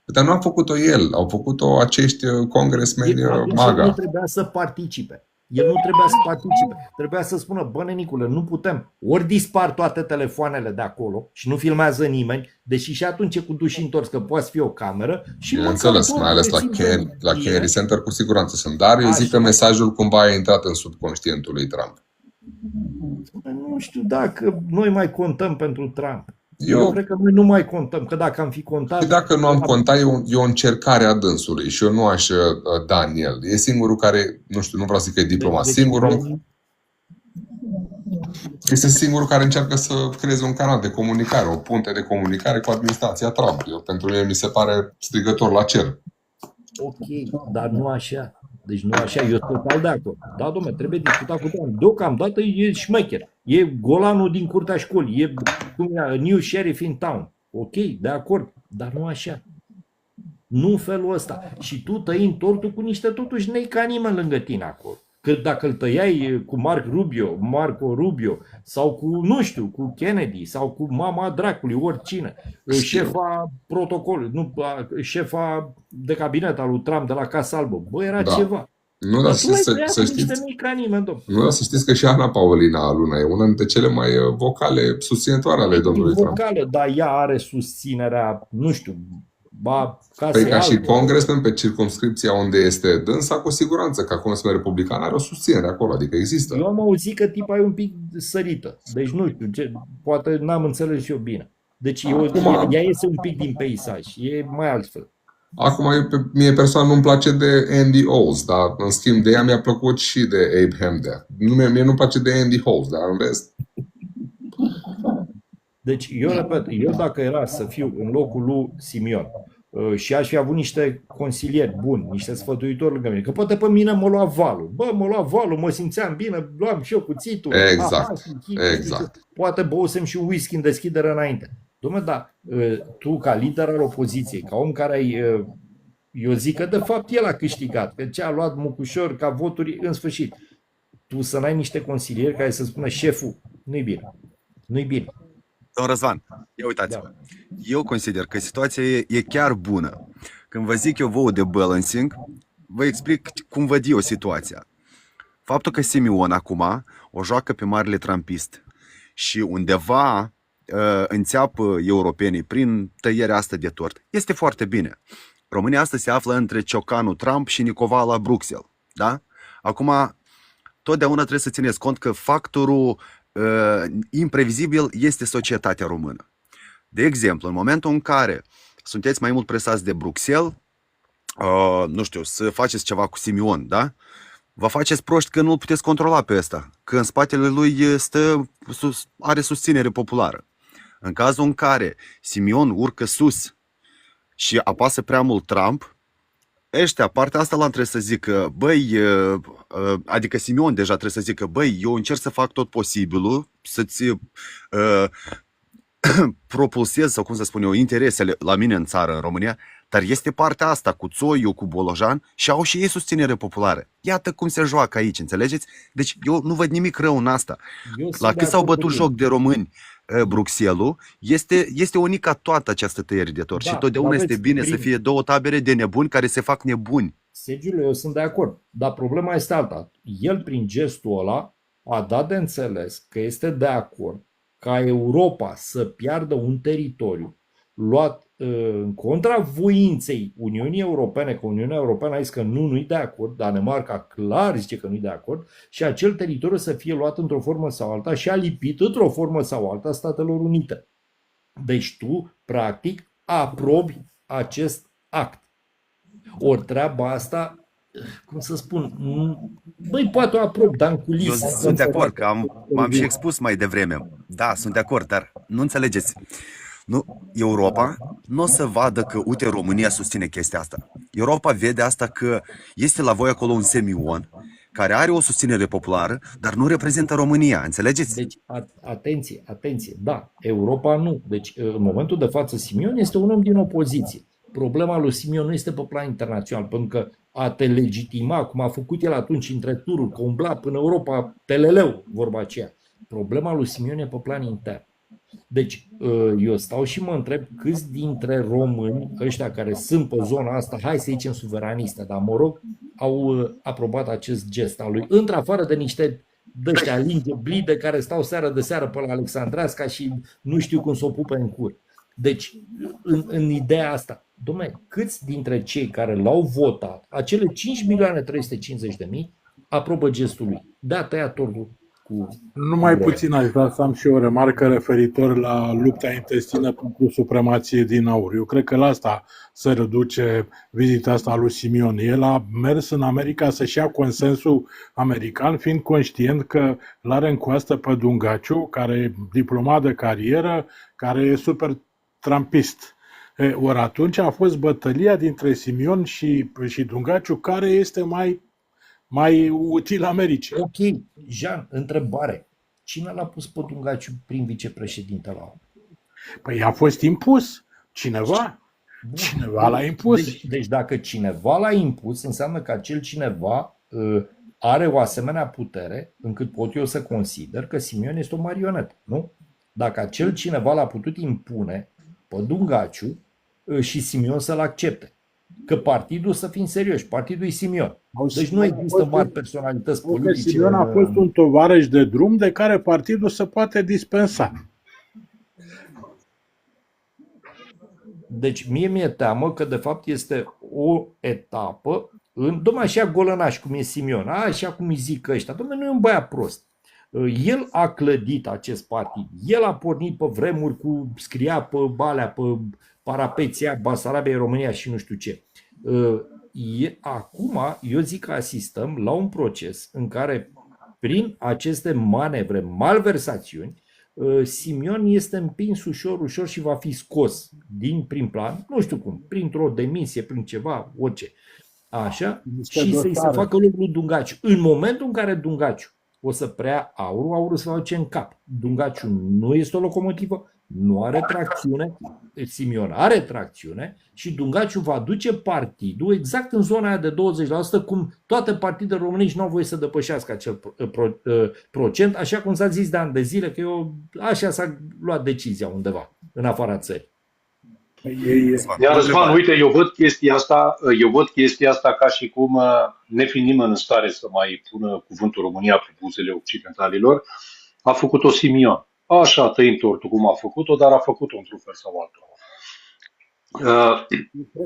Dar nu a făcut-o el, au făcut-o acești congresmeni MAGA. Nu trebuia să participe. El nu trebuia să participe. Trebuia să spună, bă, Nenicule, nu putem. Ori dispar toate telefoanele de acolo și nu filmează nimeni, deși și atunci cu duși întors, că poate fi o cameră. Și bineînțeles, mai ales la Kennedy Center cu siguranță sunt. Dar eu zic că mesajul cumva a intrat în subconștientul lui Trump. Nu știu dacă noi mai contăm pentru Trump. Eu cred că noi nu mai contăm, că dacă am fi contat... Și dacă nu am contat, e o încercare a dânsului și eu nu aș da în el. E singurul care, nu știu, nu vreau să zic că e diplomat, este singurul care încearcă să creeze un canal de comunicare, o punte de comunicare cu administrația Trump. Pentru mine mi se pare strigător la cer. Ok, dar nu așa. Deci nu așa, eu sunt total de acord. Da, dom'le, trebuie discutat cu Trump. Deocamdată e șmecher. E golanul din curtea școlii. E new sheriff in town. Ok, de acord, dar nu așa. Nu în felul ăsta. Și tu tăi în tortul cu niște totuși nei ca nimeni lângă tine acolo. Că dacă îl tăiai cu Marco Rubio sau cu, nu știu, cu Kennedy sau cu mama dracului, oricine, șefa protocolului, șefa de cabinet al lui Trump de la Casa Albă, bă, era ceva. Nu, dar Dar să, tu ai să, tăiat să niște știți, mici ca nimeni, domnule. nu, dar să știți că și Ana Paulina Luna e una dintre cele mai vocale susținătoare ale domnului Trump. Vocală, dar ea are susținerea, nu știu, ba, Păi ca și albe. congressman pe circumscripția unde este dânsa, cu siguranță, ca congressman republican are o susținere acolo, adică există. Eu am auzit că tipa e un pic sărită. Deci nu știu, poate n-am înțeles și eu bine. Deci ea iese un pic din peisaj, e mai altfel. Acum, mie personal nu-mi place de Andy Oles, dar în schimb de ea mi-a plăcut și de Abe Hamder. Mie nu-mi place de Andy Oles, dar în rest... Deci eu repet, eu dacă era să fiu în locul lui Simion și aș fi avut niște consilieri buni, niște sfătuitori lângă mine, că poate pe mine mă lua valul. Bă, mă lua valul, mă simțeam bine, luam și eu cuțitul. Exact. Poate băusem și un whisky în deschidere înainte. Dom'le, dar tu ca lider al opoziției, ca om care ai... Eu zic că de fapt el a câștigat, că ce a luat Mucușor ca voturi în sfârșit. Tu să n-ai niște consilieri care să spună șeful, nu-i bine, nu-i bine. Domnul Răzvan, ia uitați-vă. Da. Eu consider că situația e chiar bună. Când vă zic eu vouă de balancing, vă explic cum văd eu situația. Faptul că Simion acum o joacă pe marele trumpist și undeva înțeapă europenii prin tăierea asta de tort, este foarte bine. România asta se află între ciocanul Trump și Nicova la Bruxelles. Da? Acum, totdeauna trebuie să țineți cont că factorul imprevizibil este societatea română. De exemplu, în momentul în care sunteți mai mult presați de Bruxelles, nu știu, să faceți ceva cu Simion, da? Vă faceți proști că nu-l puteți controla pe ăsta, că în spatele lui are susținere populară. În cazul în care Simion urcă sus și apasă prea mult Trump, ăștia, partea asta trebuie să zică, băi, adică Simion deja trebuie să zică, băi, eu încerc să fac tot posibilul să-ți propulsez, sau cum să spun eu, interesele la mine în țară, în România, dar este partea asta cu Țoiu, cu Bolojan și au și ei susținere populară. Iată cum se joacă aici, înțelegeți? Deci eu nu văd nimic rău în asta. La cât s-au bătut joc de români Bruxelles, este unica toată această tăiere de tort și totdeauna este bine să fie două tabere de nebuni care se fac nebuni. Sergiule, eu sunt de acord, dar problema este alta. El, prin gestul ăla, a dat de înțeles că este de acord ca Europa să piardă un teritoriu luat în contra voinței Uniunii Europene, că Uniunea Europeană a zis că nu-i de acord, Danemarca clar zice că nu-i de acord, și acel teritoriu să fie luat într-o formă sau alta și a lipit într-o formă sau alta Statelor Unite. Deci tu, practic, aprobi acest act. Ori treaba asta, cum să spun, băi, poate o aprob, dar în culise. Eu sunt de acord, că m-am și expus mai devreme. Da, sunt de acord, dar nu înțelegeți. Nu, Europa nu o să vadă că, uite, România susține chestia asta. Europa vede asta că este la voi acolo un Simion care are o susținere populară, dar nu reprezintă România, înțelegeți? Deci, atenție, da, Europa nu. Deci, în momentul de față, Simion este un om din opoziție. Problema lui Simion nu este pe plan internațional, pentru că a te legitima, cum a făcut el atunci între tururi, că umbla până Europa, peleleu, vorba aceea. Problema lui Simion e pe plan intern. Deci, eu stau și mă întreb câți dintre români, ăștia care sunt pe zona asta, hai să zicem suveranistă, dar mă rog, au aprobat acest gest al lui, într-afară de niște dăștia linge blide care stau seară de seară pe la Alexandreasca și nu știu cum să o pupe în cur. Deci, în ideea asta, dom'le, câți dintre cei care l-au votat, acele 5.350.000, aprobă gestul lui de a tăia tortul cu... Numai puțin aș vrea să am și o remarcă referitor la lupta intestină pentru supremație din aur. Eu cred că la asta se reduce vizita asta lui Simion. El a mers în America să-și ia consensul american, fiind conștient că l-are în coastă pe Dungaciu, care e diplomat de carieră, care e super trumpist. Ori atunci a fost bătălia dintre Simion și Dungaciu, care este mai util Americii. Ok, Jean, întrebare. Cine l-a pus pe Dungaciu prin vicepreședinte la ONU? Păi a fost impus. Cineva. Cineva l-a impus. Deci dacă cineva l-a impus, înseamnă că acel cineva are o asemenea putere încât pot eu să consider că Simion este o marionetă, nu? Dacă acel cineva l-a putut impune pe Dungaciu și Simion să-l accepte. că partidul, să fim serioși, partidul e Simion. Deci nu Simion a există fost mari un- personalități Că politice. Simion a fost un tovarăș de drum de care partidul se poate dispensa. Deci mie mi-e teamă că de fapt este o etapă în, domnule, așa golănaș cum e Simion, așa cum îi zic ăștia, domnule, nu e un băiat prost. El a clădit acest partid. El a pornit pe vremuri cu scria pe balea, pe parapeția, Basarabia, România și nu știu ce. Acum, eu zic că asistăm la un proces în care, prin aceste manevre, malversațiuni, Simion este împins ușor, ușor și va fi scos din prim plan, nu știu cum, printr-o demisie, prin ceva, orice. Așa, Niște și să-i se dosare. facă loc lui Dungaciu. În momentul în care Dungaciu o să preia aurul, aurul se va duce în cap. Dungaciu nu este o locomotivă, nu are tracțiune, Simion are tracțiune și Dungaciu va duce partidul exact în zona aia de 20%, cum toate partidele românești nu au voie să depășească acel procent, așa cum s-a zis de ani de zile, că așa s-a luat decizia undeva, în afara țării. Iar Răzvan, uite, eu văd chestia asta ca și cum, nefiind nimeni în stare să mai pună cuvântul România pe buzele occidentalilor, a făcut-o Simion. Așa, tăim tortul cum a făcut-o, dar a făcut-o într-un fel sau altul.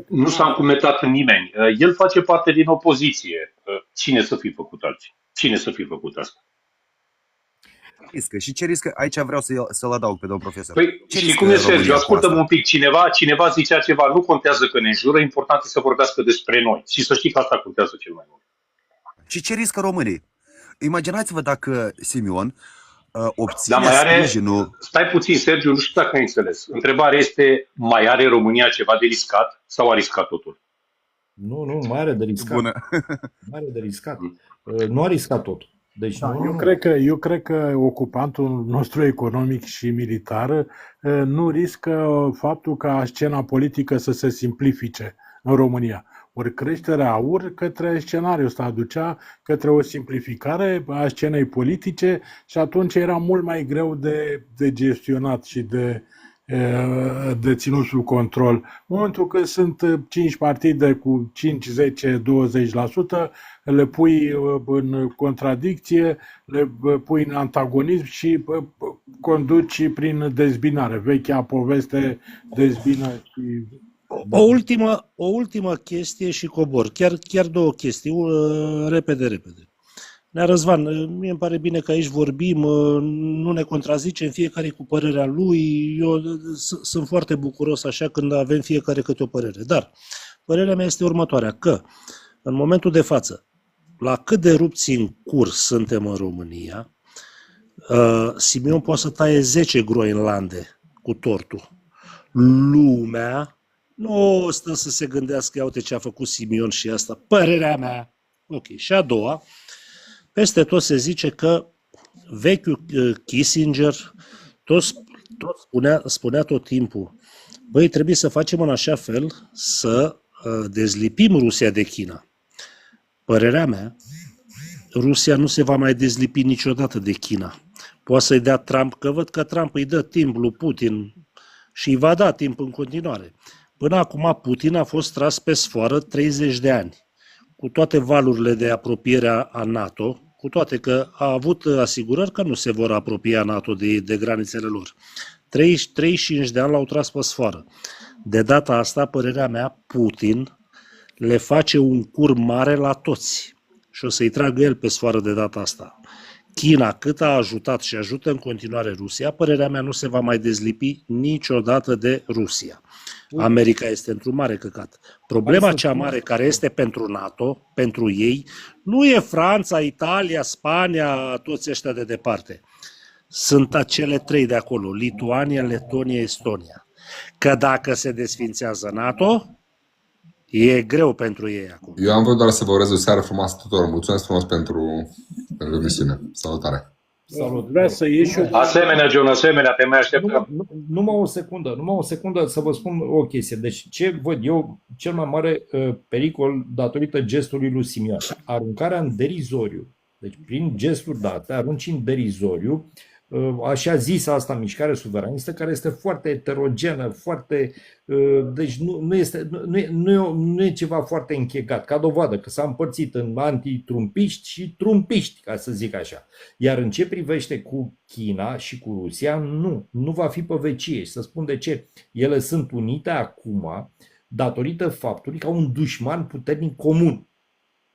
Nu s-a încumetat în nimeni. El face parte din opoziție. Cine să fi făcut alții? Cine să fi făcut asta? Riscă. Și ce riscă? Aici vreau să-l adaug pe domnul profesor. Păi, Ce și riscă cum e, România Sergiu? cu Ascultă-mă asta? un pic. Cineva zicea ceva. Nu contează că ne înjură, important e să vorbească despre noi. Și să știi că asta contează cel mai mult. Și ce riscă românii? Imaginați-vă dacă Simion obține Dar mai are, sprijinul. stai puțin, Sergiu, nu știu dacă ai înțeles. Întrebarea este, mai are România ceva de riscat sau a riscat totul? Nu, mai are de riscat. Bună. Mai are de riscat. Nu a riscat totul. Deci Da, nu. eu cred că ocupantul nostru economic și militar nu riscă faptul ca scena politică să se simplifice în România. Ori creșterea AUR către scenariul ăsta aducea către o simplificare a scenei politice și atunci era mult mai greu de gestionat și de ținut sub control. În momentul când sunt 5 partide cu 5, 10, 20%, le pui în contradicție, le pui în antagonism și conduci prin dezbinare. Vechea poveste dezbină și... O ultimă chestie și cobor. Chiar două chestii. Repede. Nea Răzvan, mie îmi pare bine că aici vorbim, nu ne contrazicem, fiecare cu părerea lui. Eu sunt foarte bucuros așa când avem fiecare câte o părere. Dar părerea mea este următoarea, că în momentul de față, la cât de rupți în curs suntem în România, Simion poate să taie 10 Groenlande cu tortul. Lumea nu stă să se gândească, ia uite ce a făcut Simion și asta. Părerea mea. Ok. Și a doua, peste tot se zice că vechiul Kissinger tot spunea tot timpul, băi, trebuie să facem în așa fel să dezlipim Rusia de China. Părerea mea, Rusia nu se va mai dezlipi niciodată de China. Poate să-i dea Trump, că văd că Trump îi dă timp lui Putin și îi va da timp în continuare. Până acum Putin a fost tras pe sfoară 30 de ani, cu toate valurile de apropiere a NATO, cu toate că a avut asigurări că nu se vor apropia NATO de granițele lor. 35 de ani l-au tras pe sfoară. De data asta, părerea mea, Putin le face un cur mare la toți și o să-i tragă el pe sfoară de data asta. China, cât a ajutat și ajută în continuare Rusia, părerea mea nu se va mai dezlipi niciodată de Rusia. America este într-un mare căcat. Problema cea mare care este pentru NATO, pentru ei, nu e Franța, Italia, Spania, toți ăștia de departe. Sunt acele trei de acolo, Lituania, Letonia, Estonia. Că dacă se desfințează NATO, e greu pentru ei acum. Eu am vrut doar să vă urez o seară frumoasă tuturor. Mulțumesc frumos pentru emisiune. Salutare! Salut. Vrea să ieși o... Asemenea, John, asemenea, te mai așteptăm. Numai o secundă să vă spun o chestie. Deci ce văd eu cel mai mare pericol datorită gestului lui Simion? Aruncarea în derizoriu. Deci prin gesturi date, arunci în derizoriu așa zisă asta mișcare suveranistă, care este foarte heterogenă, foarte, deci nu e ceva foarte închegat, ca dovadă că s-a împărțit în antitrumpiști și trumpiști, ca să zic așa. Iar în ce privește cu China și cu Rusia, nu va fi pe vecie. Și să spun de ce. Ele sunt unite acum datorită faptului că au un dușman puternic comun,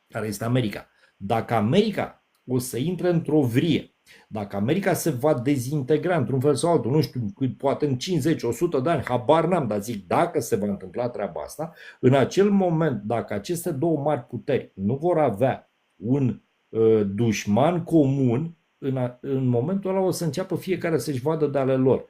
care este America. Dacă America o să intre într-o vrie, dacă America se va dezintegra într-un fel sau altul, nu știu, poate în 50-100 de ani, habar n-am, dar zic, dacă se va întâmpla treaba asta, în acel moment, dacă aceste două mari puteri nu vor avea un dușman comun, în momentul ăla o să înceapă fiecare să-și vadă de ale lor.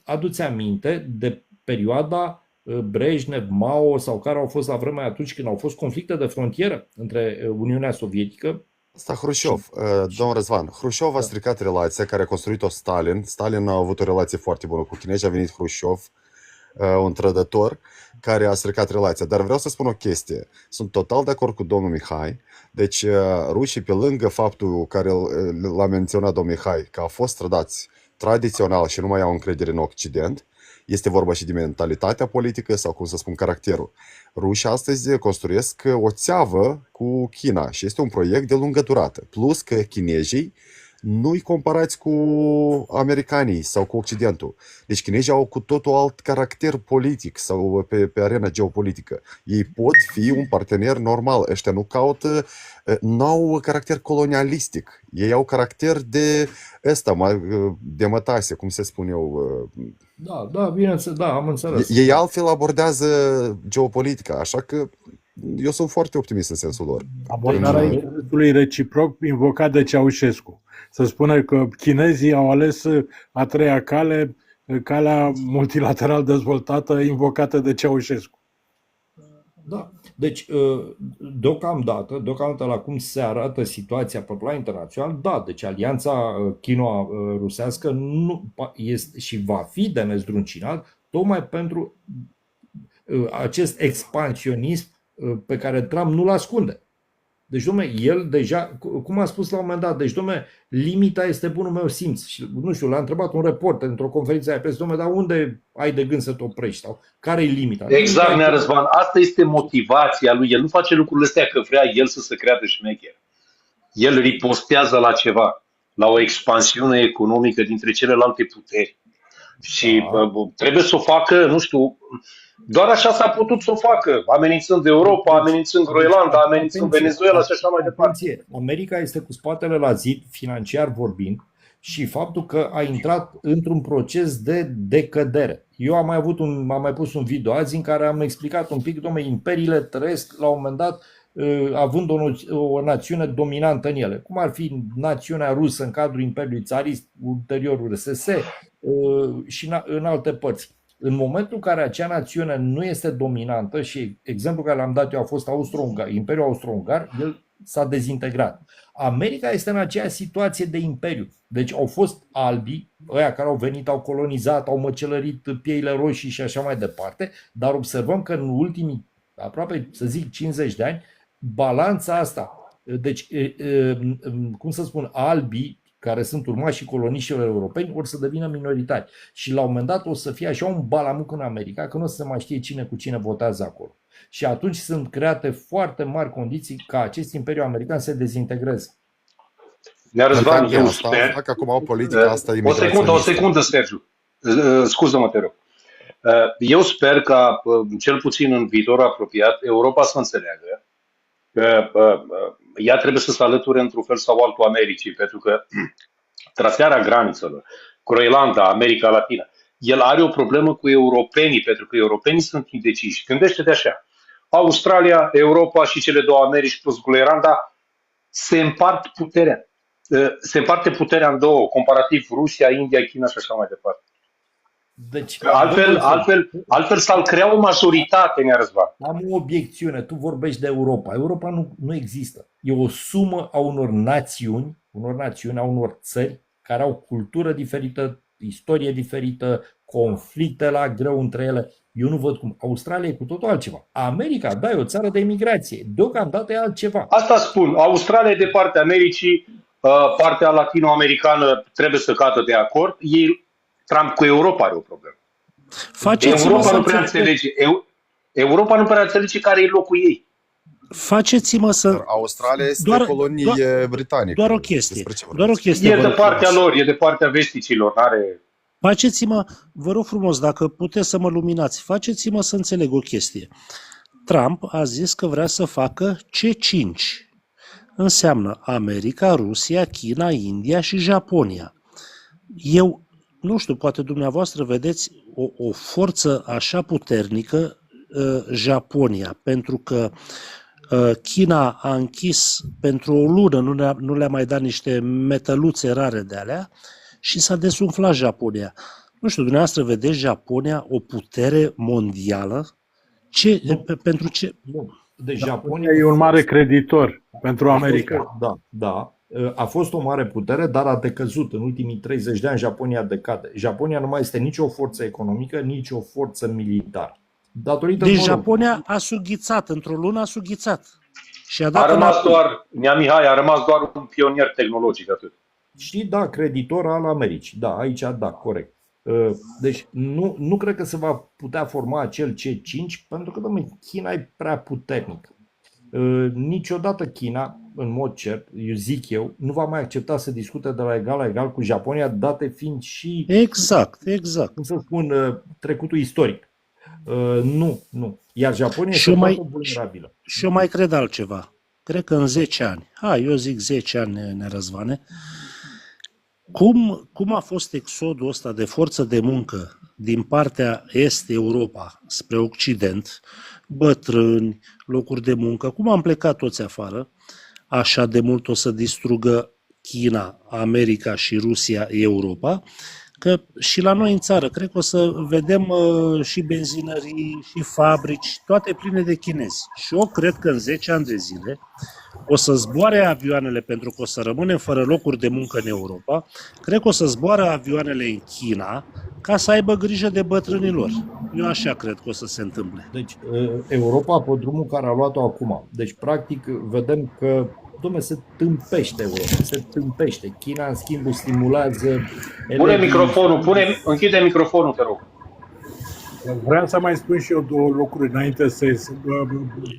Adu-ți aminte de perioada Brejnev, Mao sau care au fost la vremea atunci când au fost conflicte de frontieră între Uniunea Sovietică. Asta Hrușov, domnul Răzvan, Hrușov a stricat relația care a construit-o Stalin. Stalin a avut o relație foarte bună cu chinezi, a venit Hrușov, un trădător, care a stricat relația. Dar vreau să spun o chestie. Sunt total de acord cu domnul Mihai. Deci rușii, pe lângă faptul care l-a menționat domnul Mihai, că au fost trădați tradițional și nu mai au încredere în Occident, este vorba și de mentalitatea politică sau, cum să spun, caracterul. Rușii astăzi construiesc o țeavă cu China și este un proiect de lungă durată. Plus că chinezii nu-i comparați cu americanii sau cu Occidentul. Deci chinezii au cu totul alt caracter politic sau pe arena geopolitică. Ei pot fi un partener normal. Ăștia nu caută, n-au caracter colonialistic. Ei au caracter de ăsta, de mătase, cum se spune eu. Da, bineînțeles, da, am înțeles. Ei altfel abordează geopolitica, așa că eu sunt foarte optimist în sensul lor. Abordarea interesului reciproc invocat de Ceaușescu. Să spună că chinezii au ales a treia cale, calea multilateral dezvoltată invocată de Ceaușescu. Da. Deci, deocamdată la cum se arată situația pe plan internațional, da, deci alianța chino-rusească nu este și va fi de nezdruncinat tocmai pentru acest expansionism pe care Trump nu-l ascunde. Deci, dom'le, el deja, cum a spus la un moment dat, deci, dom'le, limita este bunul meu simț. Și, nu știu, l-a întrebat un reporter într-o conferință de presă, dom'le, dar unde ai de gând să te oprești? Sau care e limita? Exact, Nea Răzvan, asta este motivația lui. El nu face lucrurile astea că vrea el să se creadă șmecher. El ripostează la ceva, la o expansiune economică dintre celelalte puteri. Și trebuie să o facă, nu știu, doar așa s-a putut să o facă, amenințând Europa, amenințând Groenlanda, amenințând Venezuela și așa mai departe. America este cu spatele la zid, financiar vorbind, și faptul că a intrat într-un proces de decădere. Eu am mai pus un video azi în care am explicat un pic, dom'le, imperiile trăiesc la un moment dat având o națiune dominantă în ele, cum ar fi națiunea rusă în cadrul Imperiului Țarist, ulterior URSS și în alte părți. În momentul în care acea națiune nu este dominantă, și exemplul care l-am dat eu a fost Imperiul Austro-Ungar, el s-a dezintegrat. America este în aceeași situație de imperiu. Deci au fost albii, ăia care au venit, au colonizat, au măcelărit pieile roșii și așa mai departe, dar observăm că în ultimii, aproape, să zic, 50 de ani, balanța asta, deci, cum să spun, albii, care sunt urmașii coloniștilor europeni, or să devină minoritari. Și la un moment dat o să fie așa un balamuc în America, că nu o să se mai știe cine cu cine votează acolo. Și atunci sunt create foarte mari condiții ca acest imperiu american să se dezintegreze. Nea Răzvan, eu sper... Fac acum o politică asta o secundă, Sergiu. Scuză-mă, te rog. Eu sper ca, cel puțin în viitor apropiat, Europa să înțeleagă că ea trebuie să se alăture într-un fel sau altul Americii, pentru că trasarea granițelor, Groenlanda, America Latină, el are o problemă cu europenii, pentru că europenii sunt indeciși. Gândește-te așa, Australia, Europa și cele două Americi plus Groenlanda se împart puterea. Se împarte puterea în două, comparativ Rusia, India, China și așa mai departe. Deci, altfel s-ar crea o majoritate, Nea Răzvan. Am o obiecțiune, tu vorbești de Europa. Europa nu există. E o sumă a unor națiuni, a unor țări care au cultură diferită, istorie diferită, conflicte la greu între ele. Eu nu văd cum. Australia e cu totul altceva. America, da, e o țară de imigrație. Deocamdată e altceva. Asta spun. Australia e de partea Americii, partea latino-americană trebuie să cadă de acord. Trump cu Europa are o problemă. Faceți-mă să înțeleg. Europa nu prea înțelege care e locul ei. Faceți-mă să... Dar Australia este colonie britanică. Doar o chestie. Despre ce Doar o vorbiți? chestie. E vă de rog partea frumos. lor, e de partea vesticilor. N-are... Faceți-mă, vă rog frumos, dacă puteți să mă luminați, faceți-mă să înțeleg o chestie. Trump a zis că vrea să facă C5. Înseamnă America, Rusia, China, India și Japonia. Eu, nu știu, poate dumneavoastră vedeți o forță așa puternică, Japonia, pentru că China a închis pentru o lună, nu le-a mai dat niște metăluțe rare de alea și s-a desumflat Japonia. Nu știu, dumneavoastră vedeți Japonia o putere mondială? Pentru ce? Nu. Deci Japonia e un mare creditor pentru America. Da. A fost o mare putere, dar a decăzut. În ultimii 30 de ani Japonia decade. Japonia nu mai este nici o forță economică, nici o forță militară. Deci Japonia a sughițat, într-o lună a sughițat. Și a dat a rămas doar un pionier tehnologic atât. Și da, creditor al Americii. Da, aici da, corect. Deci nu cred că se va putea forma acel C5 pentru că, domnule, China e prea puternică. Niciodată China, în mod cert, eu, nu va mai accepta să discute de la egal la egal cu Japonia, date fiind și... Exact. Cum să spun, trecutul istoric. Nu. Iar Japonia este foarte vulnerabilă. Și eu mai cred altceva. Cred că în 10 ani, eu zic 10 ani, Nerăzvane, cum a fost exodul ăsta de forță de muncă din partea Est-Europa spre Occident, bătrâni, locuri de muncă, cum am plecat toți afară, așa de mult o să distrugă China, America și Rusia, Europa, că și la noi în țară, cred că o să vedem și benzinării, și fabrici, toate pline de chinezi. Și eu cred că în 10 ani de zile o să zboare avioanele, pentru că o să rămânem fără locuri de muncă în Europa, cred că o să zboară avioanele în China ca să aibă grijă de bătrânii lor. Eu așa cred că o să se întâmple. Deci Europa pe drumul care a luat-o acum. Deci practic vedem că se tâmpește Europa, se tâmpește. China, în schimb, stimulează... Închide microfonul, te rog. Vreau să mai spun și eu două lucruri înainte să...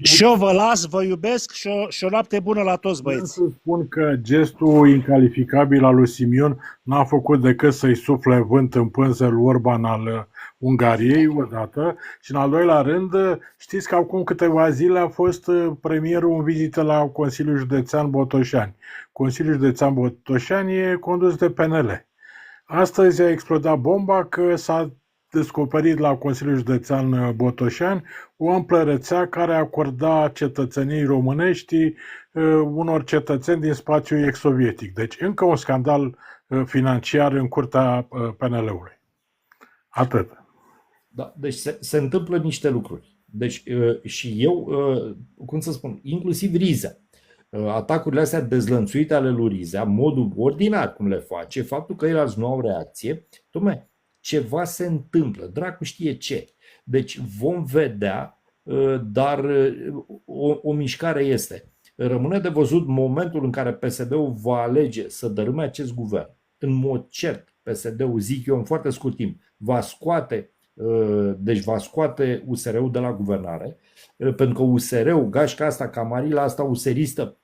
Și eu vă las, vă iubesc și o noapte bună la toți, băieți. Vreau să spun că gestul incalificabil al lui Simion n-a făcut decât să-i sufle vânt în pânză lui Orban al Ungariei, odată, și în al doilea rând, știți că acum câteva zile a fost premierul în vizită la Consiliul Județean Botoșani. Consiliul Județean Botoșani e condus de PNL. Astăzi a explodat bomba că s-a descoperit la Consiliul Județean Botoșani o amplă rețea care acorda cetățenii românești unor cetățeni din spațiul ex-sovietic. Deci încă un scandal financiar în curtea PNL-ului. Atât. Da, deci se întâmplă niște lucruri. Deci și eu, cum să spun, inclusiv Riza, atacurile astea dezlănțuite ale lui Riza, modul ordinar cum le face, faptul că el nu au reacție, ceva se întâmplă, dracu știe ce. Deci vom vedea, dar o mișcare este. Rămâne de văzut momentul în care PSD-ul va alege să dărâme acest guvern. În mod cert, PSD-ul, zic eu, în foarte scurt timp, va scoate USR-ul de la guvernare, pentru că USR-ul, gașca asta, camarila asta useristă,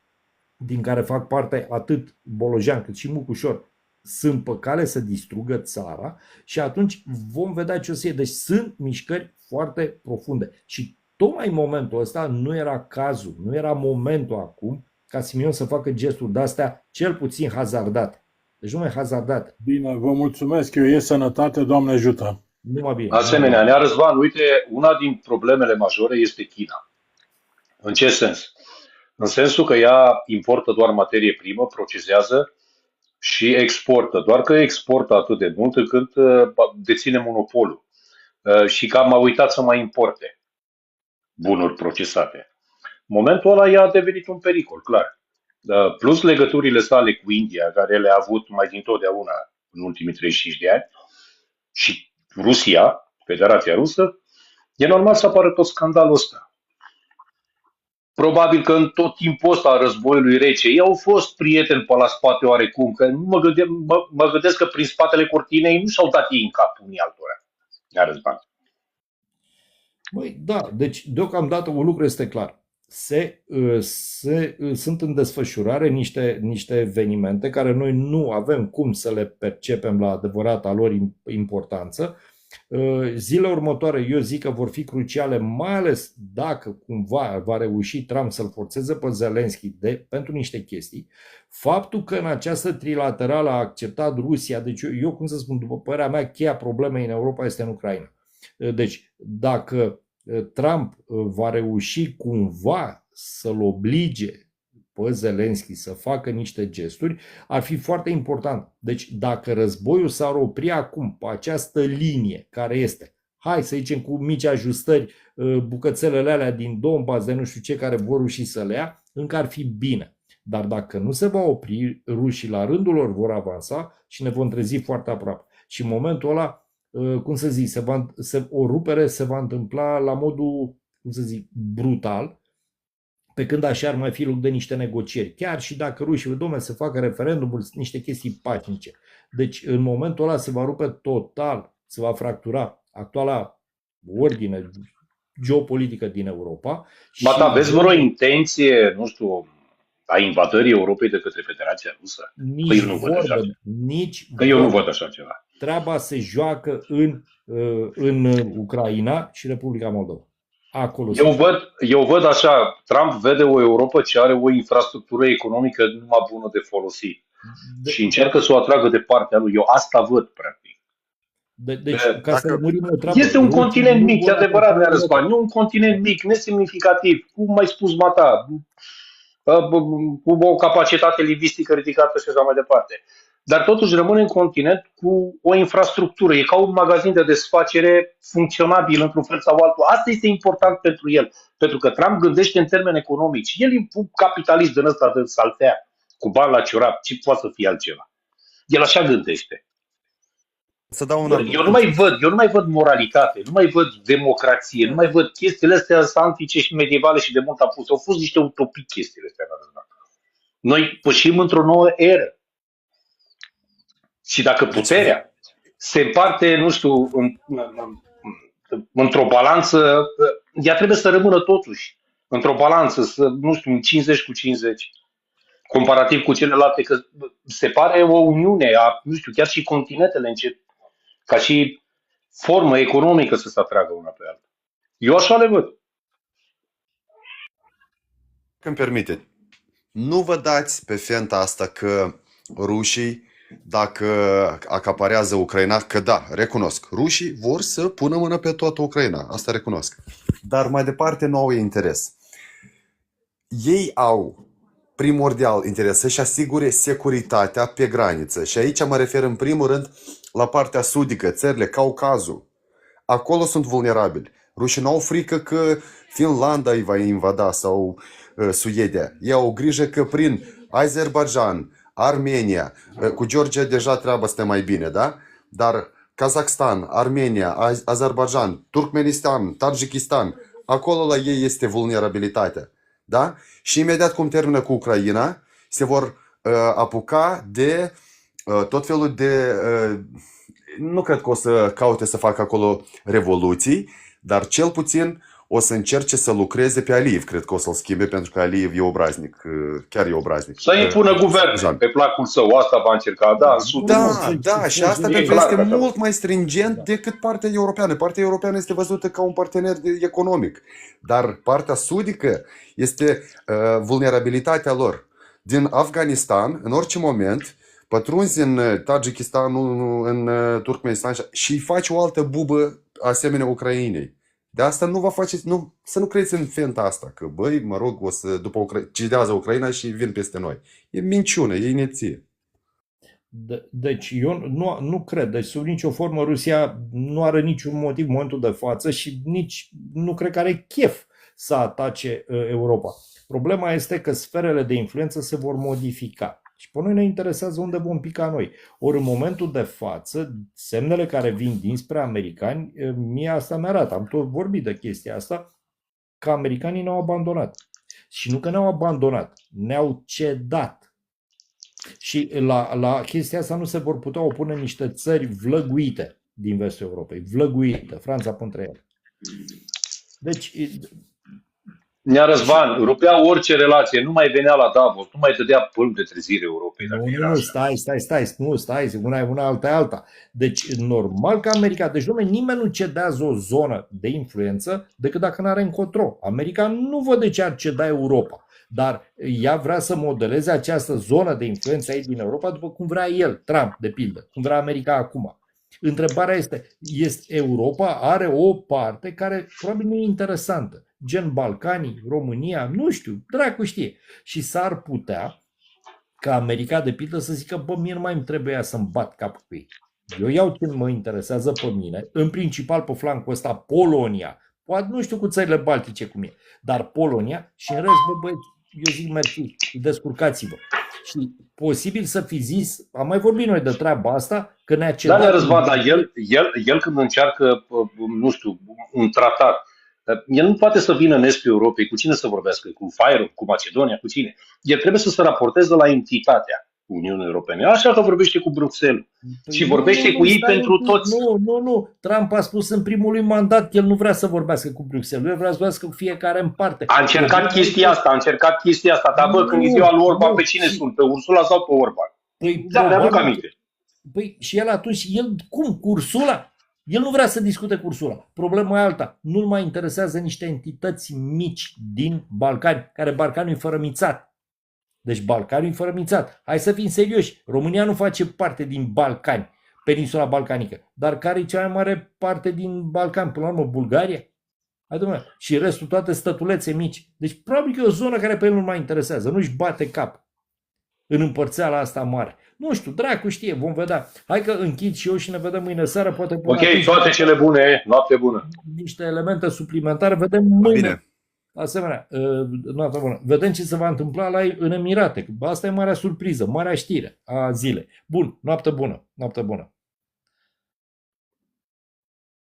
din care fac parte atât Bolojan cât și Mucușor, sunt pe cale să distrugă țara și atunci vom vedea ce o să fie. Deci sunt mișcări foarte profunde și tocmai în momentul ăsta nu era cazul, nu era momentul acum ca Simion să facă gesturi de-astea cel puțin hazardate. Deci nu mai hazardate. Bine, vă mulțumesc, eu ies sănătate, Doamne ajută. Numai bine. Asemenea, Nea Răzvan, uite, una din problemele majore este China. În ce sens? În sensul că ea importă doar materie primă, procesează și exportă. Doar că exportă atât de mult încât deține monopolul. Și cam a uitat să mai importe bunuri procesate. În momentul ăla ea a devenit un pericol, clar. Plus legăturile sale cu India, care le-a avut mai dintotdeauna în ultimii 35 de ani, și Rusia, Federația Rusă, e normal să apară tot scandalul ăsta. Probabil că în tot timpul ăsta al războiului rece, ei au fost prieteni pe la spate oarecum, că nu mă gândesc că prin spatele cortinei nu și-au dat ei în cap unii altora. Ia Răzvan. Băi, da, deci deocamdată un lucru este clar. Sunt în desfășurare niște evenimente care noi nu avem cum să le percepem la adevărata lor importanță. Zilele următoare eu zic că vor fi cruciale, mai ales dacă cumva va reuși Trump să-l forțeze pe Zelensky pentru niște chestii. Faptul că în această trilaterală a acceptat Rusia, deci eu cum să spun, după părerea mea, cheia problemei în Europa este în Ucraina. Deci dacă Trump va reuși cumva să-l oblige pe Zelensky să facă niște gesturi, ar fi foarte important. Deci dacă războiul s-ar opri acum pe această linie care este, hai să zicem cu mici ajustări, bucățelele alea din Donbass, de nu știu ce, care vor reuși să le ia, încă ar fi bine. Dar dacă nu se va opri, rușii la rândul lor vor avansa și ne vom trezi foarte aproape. Și în momentul ăla, cum să zic, o rupere se va întâmpla la modul, cum să zic, brutal, pe când așa ar mai fi loc de niște negocieri. Chiar și dacă rușii, dom'le, să facă referendumul, niște chestii pașnice. Deci în momentul ăla se va rupe total, se va fractura actuala ordine geopolitică din Europa. Ba da, aveți vreo intenție, nu știu, a invadării Europei de către Federația Rusă? Că eu nu văd așa ceva. Că eu nu văd așa ceva. Treaba se joacă în Ucraina și Republica Moldova. Acolo eu văd așa, Trump vede o Europa ce are o infrastructură economică numai bună de folosit și încearcă să o atragă de partea lui. Eu asta văd, practic. Deci, ca să lămurim o treabă, este un continent mic, e adevărat, Nea Răzvan, e un continent mic, nesemnificativ, cum ai spus, Mata, cu o capacitate lingvistică ridicată și așa mai departe. Dar totuși rămâne un continent cu o infrastructură. E ca un magazin de desfacere funcționabil într-un fel sau altul. Asta este important pentru el. Pentru că Trump gândește în termeni economici. El e un capitalist din ăsta de saltea, cu bani la ciorap. Ce poate să fie altceva? El așa gândește. Să dau Eu nu mai văd moralitate, nu mai văd democrație, nu mai văd chestiile astea antice și medievale și de mult apus. Au fost niște utopii chestiile astea. Noi pășim într-o nouă eră. Și dacă puterea se împarte, nu știu, într-o balanță, ea trebuie să rămână totuși într-o balanță, nu știu, 50 cu 50, comparativ cu celelalte, că se pare o uniune a, nu știu, chiar și continentele încep, ca și formă economică să se atragă una pe alta. Eu așa le văd. Când permite, nu vă dați pe fenta asta că rușii, dacă acaparează Ucraina, că da, recunosc, rușii vor să pună mână pe toată Ucraina, asta recunosc. Dar mai departe nu au interes. Ei au primordial interes să-și asigure securitatea pe graniță. Și aici mă refer în primul rând la partea sudică, țările, Caucazul. Acolo sunt vulnerabili. Rușii nu au frică că Finlanda îi va invada sau Suedia. Ei au grijă că prin Azerbaijan, Armenia, cu Georgia deja treaba stă mai bine, da? Dar Kazakhstan, Armenia, Azerbaijan, Turkmenistan, Tajikistan, acolo la ei este vulnerabilitatea, da? Și imediat cum termină cu Ucraina, se vor apuca de tot felul de... nu cred că o să caute să facă acolo revoluții, dar cel puțin o să încerce să lucreze pe Aliyev. Cred că o să-l schimbe pentru că Aliyev e obraznic. Chiar e obraznic. Să impună guvern pe placul său. Asta va încerca. Da, da, și asta pentru că este mult mai stringent decât partea europeană. Partea europeană este văzută ca un partener economic. Dar partea sudică este vulnerabilitatea lor. Din Afganistan, în orice moment, pătrunzi în Tajikistan, în Turkmenistan și îi faci o altă bubă asemenea Ucrainei. De asta nu va face, să nu credeți în fenta asta, că băi, mă rog, o să, după cidează Ucraina și vin peste noi. E minciună, e ineție. Deci eu nu cred, deci sub nicio formă Rusia nu are niciun motiv în momentul de față și nici nu cred că are chef să atace Europa. Problema este că sferele de influență se vor modifica. Și pe noi ne interesează unde vom pica noi. Ori în momentul de față, semnele care vin dinspre americani, mie asta mi arată, am tot vorbit de chestia asta, că americanii ne-au abandonat. Și nu că ne-au abandonat, ne-au cedat. Și la chestia asta nu se vor putea opune niște țări vlăguite din vestul Europei, vlăguite, Franța printre ele. Deci, Nea Răzvan, rupea orice relație, nu mai venea la Davos, nu mai dădea pâlp de trezire Europei. stai, una alta. Deci, normal că America, deci lume, nimeni nu cedează o zonă de influență decât dacă n-are încotro. America nu văd de ce ar ceda Europa, dar ea vrea să modeleze această zonă de influență aici din Europa după cum vrea el, Trump, de pildă, cum vrea America acum. Întrebarea este Europa are o parte care probabil nu e interesantă, gen Balcanii, România, nu știu, dracu știe. Și s-ar putea ca America, de pildă, să zică, bă, mie nu mai îmi trebuie să-mi bat cap cu ei. Eu iau ce mă interesează pe mine, în principal pe flancul ăsta Polonia, poate nu știu cu țările baltice cum e, dar Polonia și în rest, bă, băieți, eu zic mersi, descurcați-vă. Și posibil să fi zis, am mai vorbit noi de treaba asta, că ne-a cedat... Da, Răzvan, dar el când încearcă, nu știu, un tratat, el nu poate să vină în estul Europei. Cu cine să vorbească? Cu Fire, cu Macedonia, cu cine? El trebuie să se raporteze la entitatea Uniunii Europene. Așa că vorbește cu Bruxelles. Și vorbește cu ei pentru toți. Nu. Trump a spus în primul lui mandat că el nu vrea să vorbeasle cu Bruxelles. El vrea să vorbească cu fiecare în parte. A încercat chestia asta. Dar bă, când e ziua lui Orban, pe cine sunt? Pe Ursula sau pe Orban? Da, mi-aduc aminte. Păi și el atunci, cum? Cu Ursula? El nu vrea să discute cu Ursula. Problema e alta. Nu-l mai interesează niște entități mici din Balcani, care Balcanul e fărămițat. Deci Balcanul e fărămițat. Hai să fim serioși. România nu face parte din Balcani, peninsula balcanică. Dar care e cea mai mare parte din Balcani? Până la urmă, Bulgaria? Hai, domnule. Și restul toate stătulețe mici. Deci probabil că e o zonă care pe el nu mai interesează. Nu-și bate cap în împărțeala asta mare. Nu știu, dracu știe, vom vedea. Hai că închid și eu și ne vedem mâine seară. Poate Ok, toate cele bune, noapte bună. Niște elemente suplimentare, vedem mâine. Bine. Asemenea, noapte bună. Vedem ce se va întâmpla în Emirate. Asta e marea surpriză, marea știre a zilei. Bun, noapte bună.